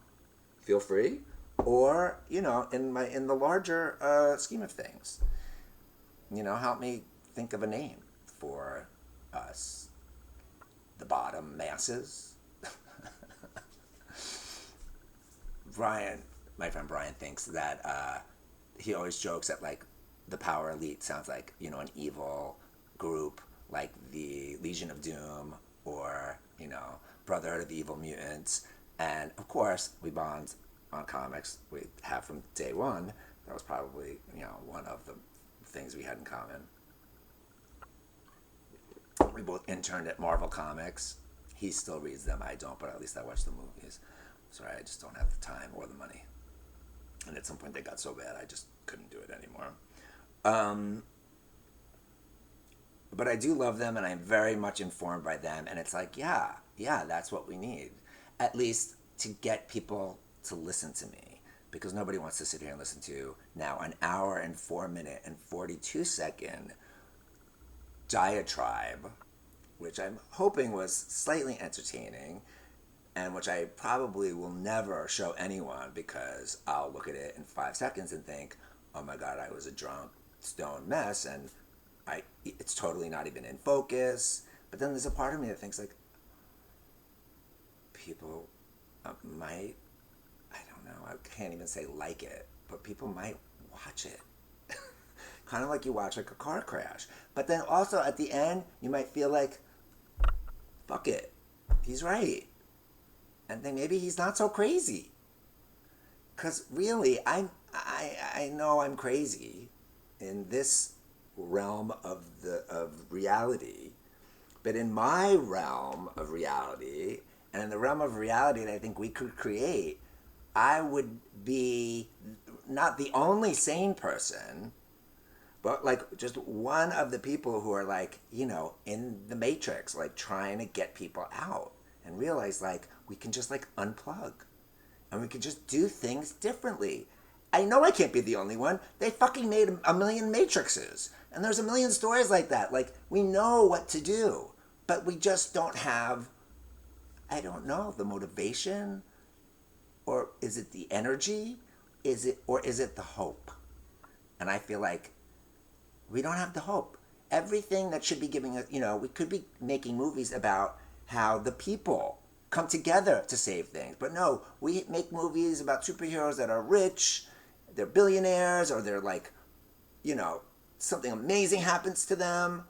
feel free. Or, you know, in the larger scheme of things, you know, help me think of a name for us, the bottom masses. Brian, my friend Brian, thinks that he always jokes that like the power elite sounds like, you know, an evil group like the Legion of Doom or, you know, Brotherhood of Evil Mutants. And of course, we bond on comics. We have from day one. That was probably, you know, one of the things we had in common. We both interned at Marvel Comics. He still reads them. I don't, but at least I watch the movies. Sorry, I just don't have the time or the money. And at some point they got so bad I just couldn't do it anymore. But I do love them and I'm very much informed by them. And it's like, yeah, that's what we need. At least to get people to listen to me. Because nobody wants to sit here and listen to now an hour and 4-minute and 42-second diatribe, which I'm hoping was slightly entertaining, and which I probably will never show anyone because I'll look at it in 5 seconds and think, oh my God, I was a drunk, stoned mess, and it's totally not even in focus. But then there's a part of me that thinks like, people might, I don't know, I can't even say like it, but people might watch it. Kind of like you watch like a car crash. But then also at the end, you might feel like, fuck it, he's right. And then maybe he's not so crazy. Because really, I know I'm crazy in this realm of reality, but in my realm of reality, and in the realm of reality that I think we could create, I would be not the only sane person, but like just one of the people who are like, in the matrix, like trying to get people out and realize like we can just like unplug and we can just do things differently. I know I can't be the only one. They fucking made a million matrices. And there's a million stories like that. Like, we know what to do, but we just don't have, I don't know, the motivation, or is it the energy? Is it the hope? And I feel like we don't have the hope. Everything that should be giving us, we could be making movies about how the people come together to save things. But no, we make movies about superheroes that are rich, they're billionaires, or they're like, something amazing happens to them,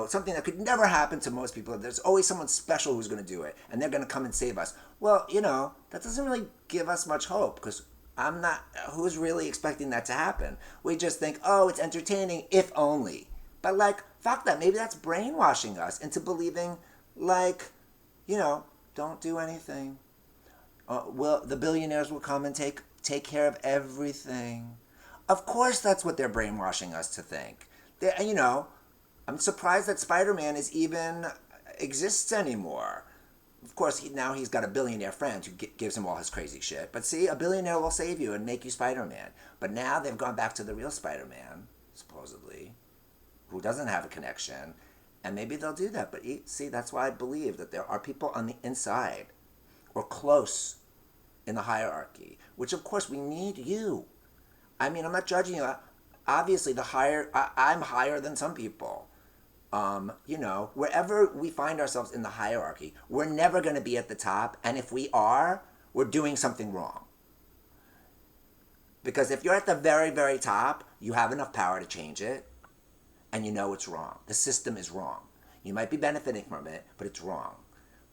something that could never happen to most people. There's always someone special who's going to do it, and they're going to come and save us. Well, that doesn't really give us much hope, because who's really expecting that to happen? We just think, oh, it's entertaining, if only. But like, fuck that. Maybe that's brainwashing us into believing, like, don't do anything. The billionaires will come and take care of everything. Of course, that's what they're brainwashing us to think. I'm surprised that Spider-Man even exists anymore. Of course, now he's got a billionaire friend who gives him all his crazy shit. But see, a billionaire will save you and make you Spider-Man. But now they've gone back to the real Spider-Man, supposedly, who doesn't have a connection. And maybe they'll do that. But see, that's why I believe that there are people on the inside or close in the hierarchy, which of course we need you. I mean, I'm not judging you. Obviously, I'm higher than some people. Wherever we find ourselves in the hierarchy, we're never going to be at the top. And if we are, we're doing something wrong. Because if you're at the very, very top, you have enough power to change it. And you know it's wrong. The system is wrong. You might be benefiting from it, but it's wrong.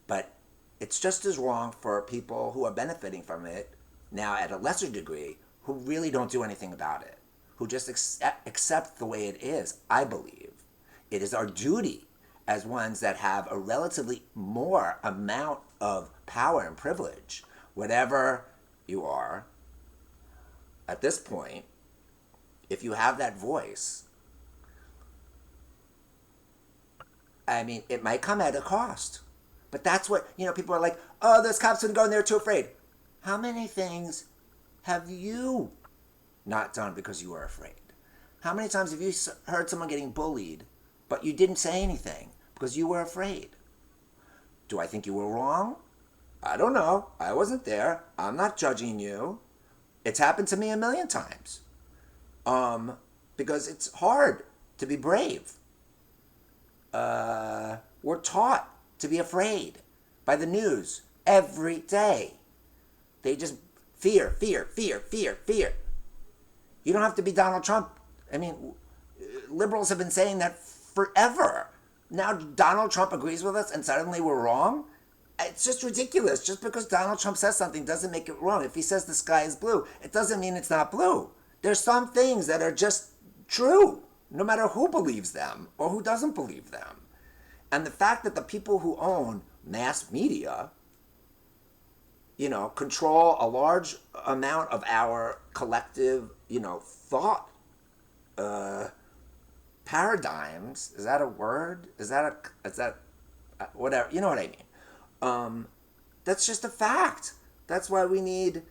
But it's just as wrong for people who are benefiting from it, now at a lesser degree, who really don't do anything about it, who just accept the way it is, I believe. It is our duty as ones that have a relatively more amount of power and privilege, whatever you are, at this point, if you have that voice, I mean, it might come at a cost. But that's what, people are like, oh, those cops wouldn't go in there, too afraid. How many things have you not done because you were afraid? How many times have you heard someone getting bullied, but you didn't say anything because you were afraid? Do I think you were wrong? I don't know. I wasn't there. I'm not judging you. It's happened to me a million times. Because it's hard to be brave. We're taught to be afraid by the news every day. They just fear, fear, fear, fear, fear. You don't have to be Donald Trump. I mean, liberals have been saying that forever. Now Donald Trump agrees with us and suddenly we're wrong? It's just ridiculous. Just because Donald Trump says something doesn't make it wrong. If he says the sky is blue, it doesn't mean it's not blue. There's some things that are just true, no matter who believes them or who doesn't believe them. And the fact that the people who own mass media, control a large amount of our collective, thought paradigms. Is that a word? Is that whatever? You know what I mean? That's just a fact. That's why we need,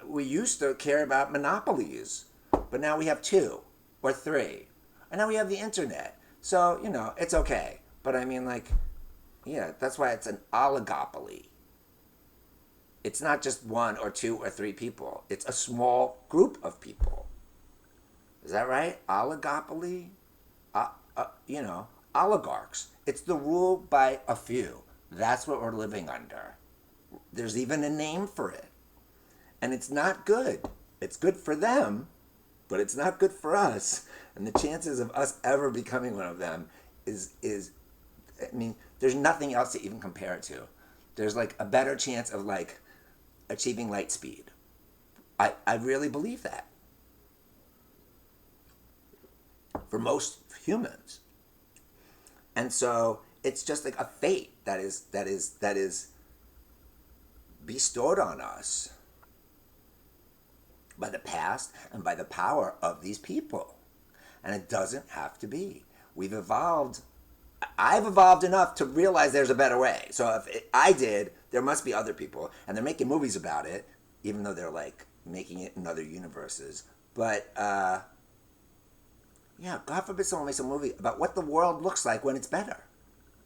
we used to care about monopolies, but now we have 2 or 3. And now we have the internet. So, it's okay. But I mean, that's why it's an oligopoly. It's not just one or two or three people. It's a small group of people. Is that right? Oligopoly? You know, oligarchs. It's the rule by a few. That's what we're living under. There's even a name for it. And it's not good. It's good for them, but it's not good for us. And the chances of us ever becoming one of them is I mean, there's nothing else to even compare it to. There's like a better chance of like achieving light speed. I really believe that. For most humans. And so it's just like a fate that is bestowed on us by the past and by the power of these people. And it doesn't have to be. We've evolved. I've evolved enough to realize there's a better way. So if I did, there must be other people. And they're making movies about it, even though they're like making it in other universes. But, yeah, God forbid someone makes a movie about what the world looks like when it's better.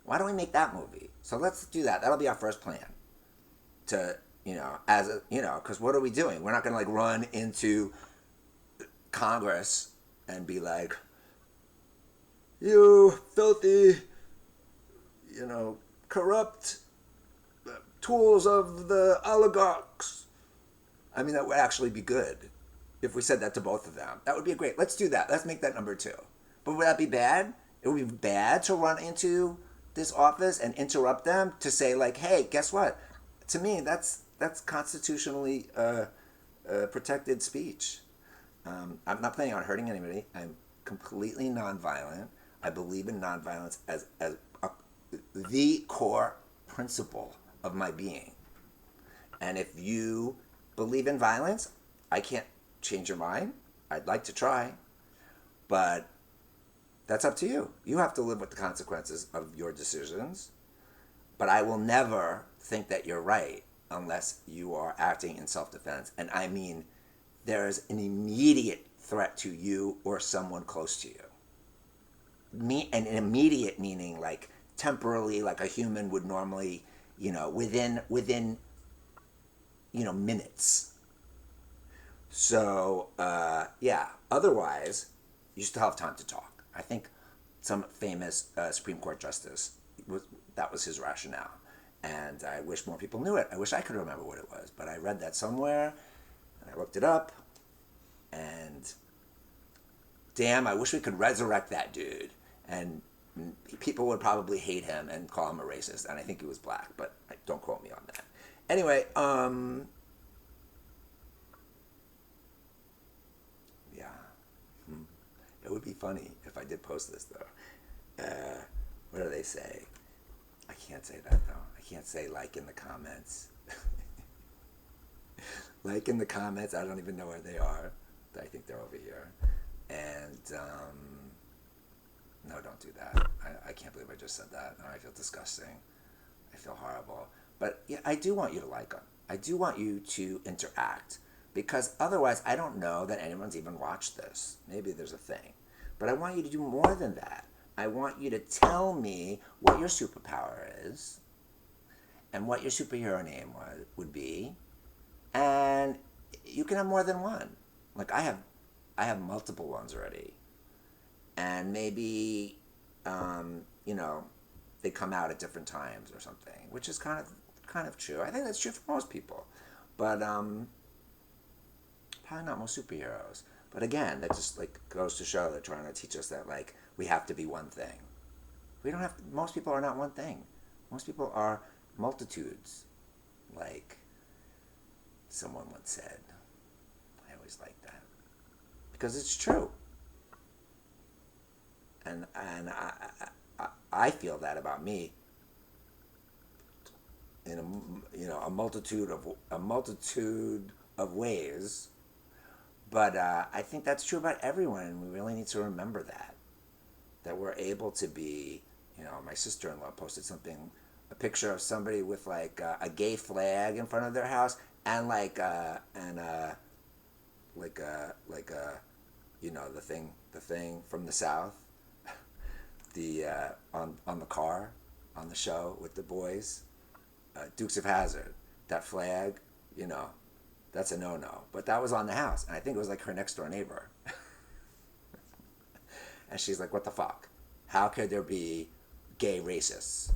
Why don't we make that movie? So let's do that. That'll be our first plan. To, because what are we doing? We're not going to like run into Congress and be like, you filthy, corrupt tools of the oligarchs. I mean, that would actually be good if we said that to both of them. That would be great. Let's do that. Let's make that number 2. But would that be bad? It would be bad to run into this office and interrupt them to say like, hey, guess what? To me, that's constitutionally protected speech. I'm not planning on hurting anybody. I'm completely nonviolent. I believe in nonviolence as the core principle of my being. And if you believe in violence, I can't change your mind. I'd like to try. But that's up to you. You have to live with the consequences of your decisions. But I will never think that you're right unless you are acting in self-defense. And I mean, there is an immediate threat to you or someone close to you. An immediate meaning like temporally, like a human would normally, within minutes. So, yeah, otherwise, you still have time to talk. I think some famous Supreme Court justice, that was his rationale. And I wish more people knew it. I wish I could remember what it was. But I read that somewhere, and I looked it up, and damn, I wish we could resurrect that dude. And people would probably hate him and call him a racist. And I think he was black, but don't quote me on that. Anyway, yeah. It would be funny if I did post this, though. What do they say? I can't say that, though. I can't say like in the comments. Like in the comments. I don't even know where they are. I think they're over here. And, no, don't do that. I can't believe I just said that. I feel disgusting. I feel horrible. But yeah, I do want you to like them. I do want you to interact. Because otherwise, I don't know that anyone's even watched this. Maybe there's a thing. But I want you to do more than that. I want you to tell me what your superpower is and what your superhero name would be. And you can have more than one. Like I have multiple ones already. And maybe, they come out at different times or something, which is kind of true. I think that's true for most people. But probably not most superheroes. But again, that just like goes to show they're trying to teach us that like we have to be one thing. We don't have to, most people are not one thing. Most people are multitudes. Like someone once said. I always like that. Because it's true. And I feel that about me in a multitude of ways. But I think that's true about everyone, and we really need to remember that we're able to be. My sister-in-law posted a picture of somebody with like a gay flag in front of their house, and the thing from the South, on the car, on the show with the boys, Dukes of Hazzard, that flag you know, that's a no-no. But that was on the house, and I think it was like her next door neighbor. And she's like, what the fuck? How could there be gay racists?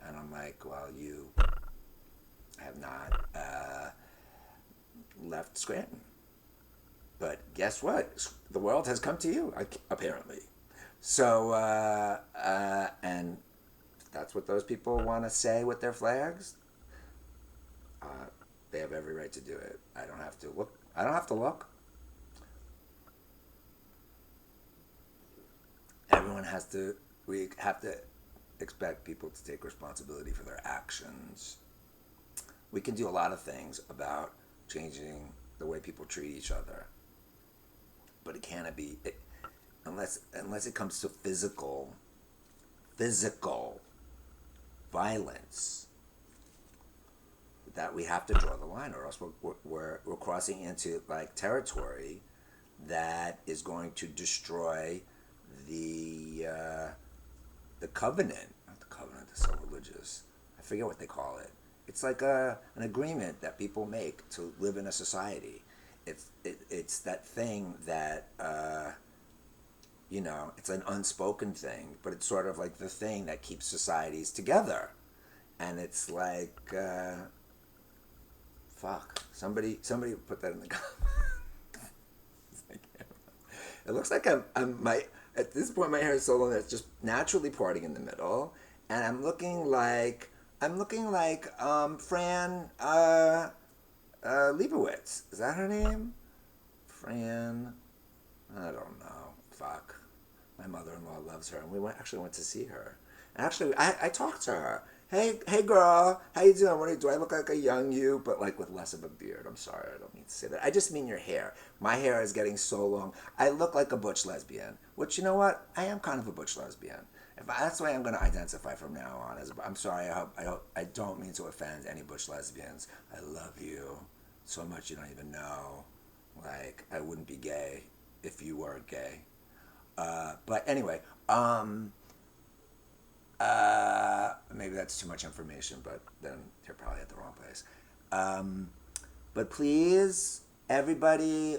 And I'm like, well, you have not left Scranton. But guess what? The world has come to you, apparently. So, and that's what those people want to say with their flags. Uh, they have every right to do it. I don't have to look. I don't have to look. Everyone has to. We have to expect people to take responsibility for their actions. We can do a lot of things about changing the way people treat each other, but it cannot be unless it comes to physical violence, that we have to draw the line, or else we're crossing into like territory that is going to destroy the covenant. Not the covenant. It's so religious. I forget what they call it. It's like an agreement that people make to live in a society. It's that thing that it's an unspoken thing, but it's sort of like the thing that keeps societies together. And it's like, fuck. Somebody put that in the comments. It looks like at this point my hair is so long that it's just naturally parting in the middle, and I'm looking like Fran Lebowitz. Is that her name? Fran. I don't know. Fuck. My mother-in-law loves her, and we actually went to see her. And actually, I talked to her. Hey, girl, how you doing? Do I look like a young you, but like with less of a beard? I'm sorry, I don't mean to say that. I just mean your hair. My hair is getting so long. I look like a butch lesbian, which, you know what? I am kind of a butch lesbian. That's the way I'm going to identify from now on. I'm sorry. I don't mean to offend any butch lesbians. I love you so much you don't even know. Like, I wouldn't be gay if you were gay. But anyway, maybe that's too much information, but then you're probably at the wrong place. But please, everybody,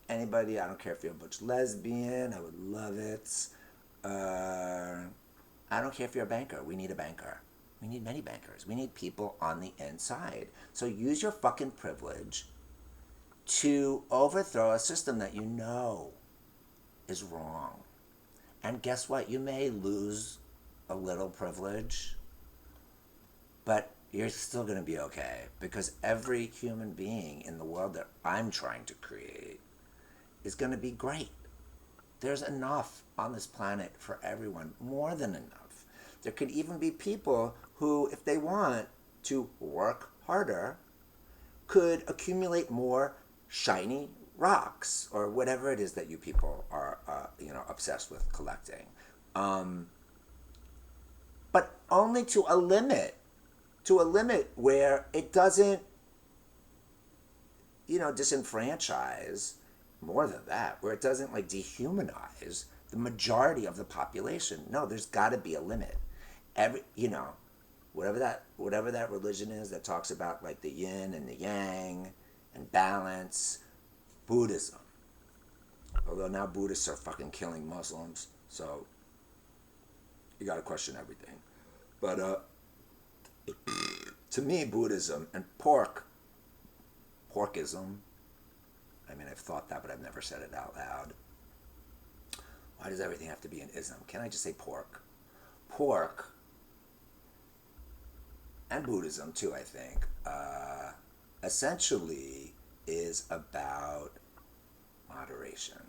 anybody, I don't care if you're a butch lesbian, I would love it. I don't care if you're a banker. We need a banker. We need many bankers. We need people on the inside. So use your fucking privilege to overthrow a system that you know is wrong. And guess what? You may lose a little privilege, but you're still going to be okay, because every human being in the world that I'm trying to create is going to be great. There's enough on this planet for everyone, more than enough. There could even be people who, if they want to work harder, could accumulate more shiny rocks or whatever it is that you people are, obsessed with collecting. But only to a limit where it doesn't, disenfranchise, more than that, where it doesn't like dehumanize the majority of the population. No, there's got to be a limit. Whatever that religion is that talks about like the yin and the yang and balance, Buddhism. Although now Buddhists are fucking killing Muslims, so you got to question everything. But to me, Buddhism and porkism. I mean, I've thought that, but I've never said it out loud. Why does everything have to be an ism? Can I just say pork? Pork, and Buddhism too, I think, essentially is about moderation.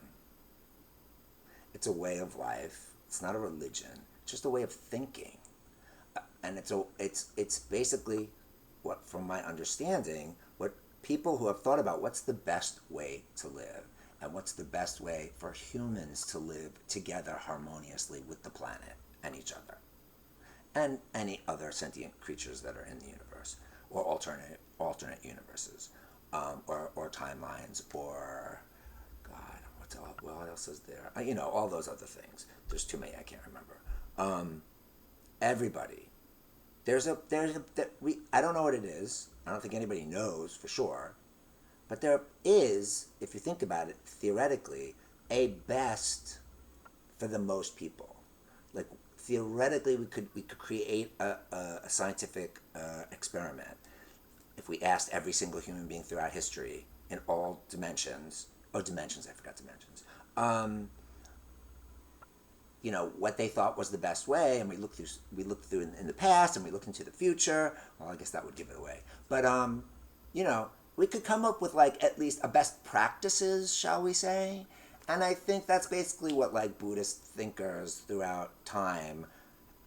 It's a way of life. It's not a religion. It's just a way of thinking. And it's basically what, from my understanding, what people who have thought about what's the best way to live and what's the best way for humans to live together harmoniously with the planet and each other and any other sentient creatures that are in the universe, or alternate universes, or timelines, or God, what else is there? All those other things. There's too many I can't remember. Everybody I don't know what it is. I don't think anybody knows for sure. But there is, if you think about it, theoretically, a best for the most people. Like theoretically, we could create a scientific experiment if we asked every single human being throughout history in all dimensions. Oh, dimensions! I forgot dimensions. What they thought was the best way, and we looked through in the past, and we looked into the future. Well, I guess that would give it away. But we could come up with like at least a best practices, shall we say? And I think that's basically what like Buddhist thinkers throughout time,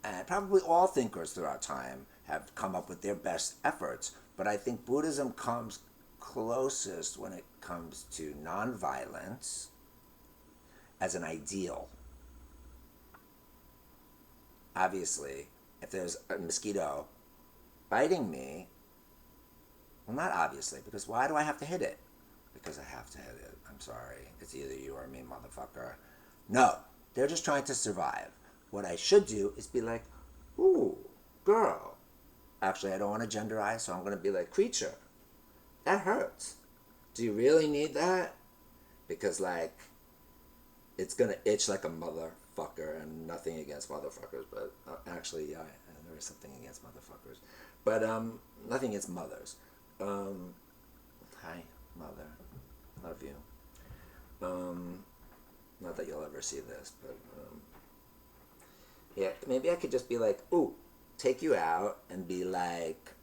and probably all thinkers throughout time, have come up with their best efforts. But I think Buddhism comes closest when it comes to nonviolence as an ideal. Obviously, if there's a mosquito biting me, well, not obviously, because why do I have to hit it? Because I have to hit it. I'm sorry. It's either you or me, motherfucker. No, they're just trying to survive. What I should do is be like, ooh, girl. Actually, I don't want to genderize, so I'm going to be like, creature. That hurts. Do you really need that? Because, like, it's going to itch like a motherfucker, and nothing against motherfuckers, but actually, yeah, there is something against motherfuckers. But nothing against mothers. Hi, mother. Love you. Not that you'll ever see this, but yeah, maybe I could just be like, ooh, take you out and be like,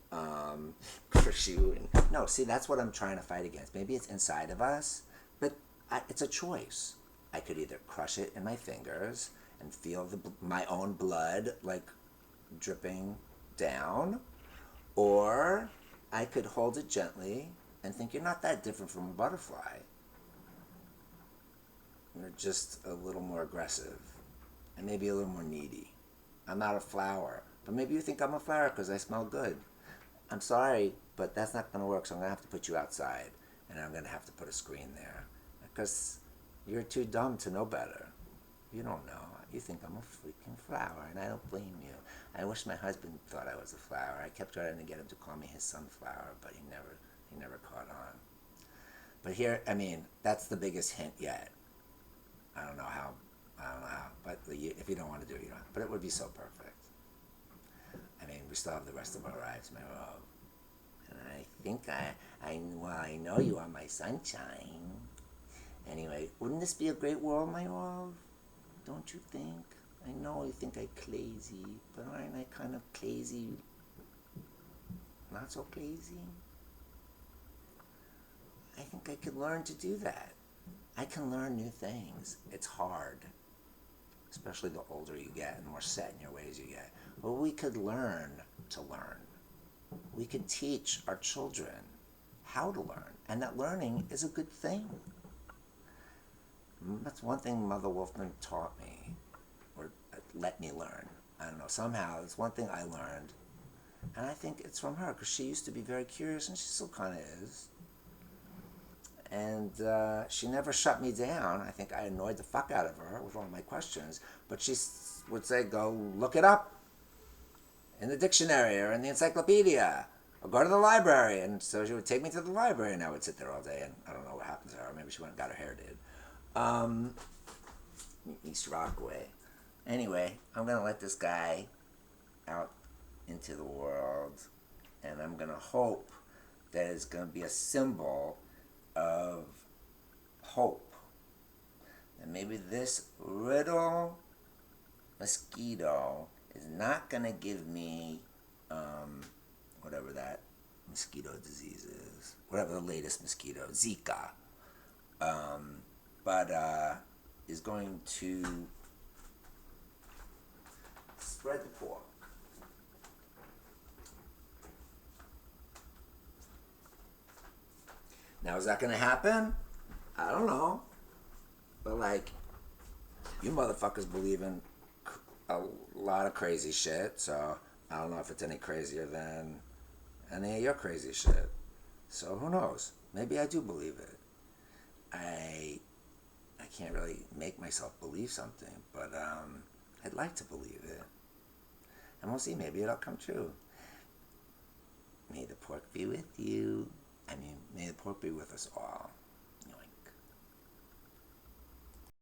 crush you. No, see, that's what I'm trying to fight against. Maybe it's inside of us, but it's a choice. I could either crush it in my fingers and feel my own blood like dripping down, or I could hold it gently and think you're not that different from a butterfly. You're just a little more aggressive and maybe a little more needy. I'm not a flower, but maybe you think I'm a flower because I smell good. I'm sorry, but that's not going to work, so I'm going to have to put you outside, and I'm going to have to put a screen there because you're too dumb to know better. You don't know. You think I'm a freaking flower, and I don't blame you. I wish my husband thought I was a flower. I kept trying to get him to call me his sunflower, but he never caught on. But here, I mean, that's the biggest hint yet. I don't know how, but if you don't want to do it, you don't. But it would be so perfect. I mean, we still have the rest of our lives, my love. And I think I know you are my sunshine. Anyway, wouldn't this be a great world, my love? Don't you think? I know you think I'm crazy, but aren't I kind of crazy? Not so crazy? I think I could learn to do that. I can learn new things. It's hard, especially the older you get and the more set in your ways you get. But we could learn to learn. We could teach our children how to learn, and that learning is a good thing. That's one thing Mother Wolfman taught me, or let me learn. I don't know, somehow it's one thing I learned, and I think it's from her, because she used to be very curious, and she still kind of is. And she never shut me down. I think I annoyed the fuck out of her with all my questions, but she would say, go look it up in the dictionary or in the encyclopedia, or go to the library. And so she would take me to the library, and I would sit there all day, and I don't know what happened to her. Maybe she went and got her hair did. East Rockaway. Anyway, I'm going to let this guy out into the world, and I'm going to hope that it's going to be a symbol of hope. And maybe this little mosquito is not going to give me whatever that mosquito disease is, whatever the latest mosquito, Zika, but is going to spread the pork. Now, is that going to happen? I don't know. But, like, you motherfuckers believe in a lot of crazy shit, so I don't know if it's any crazier than any of your crazy shit. So, who knows? Maybe I do believe it. I can't really make myself believe something, but I'd like to believe it. And we'll see, maybe it'll come true. May the pork be with you. I mean, may the pork be with us all.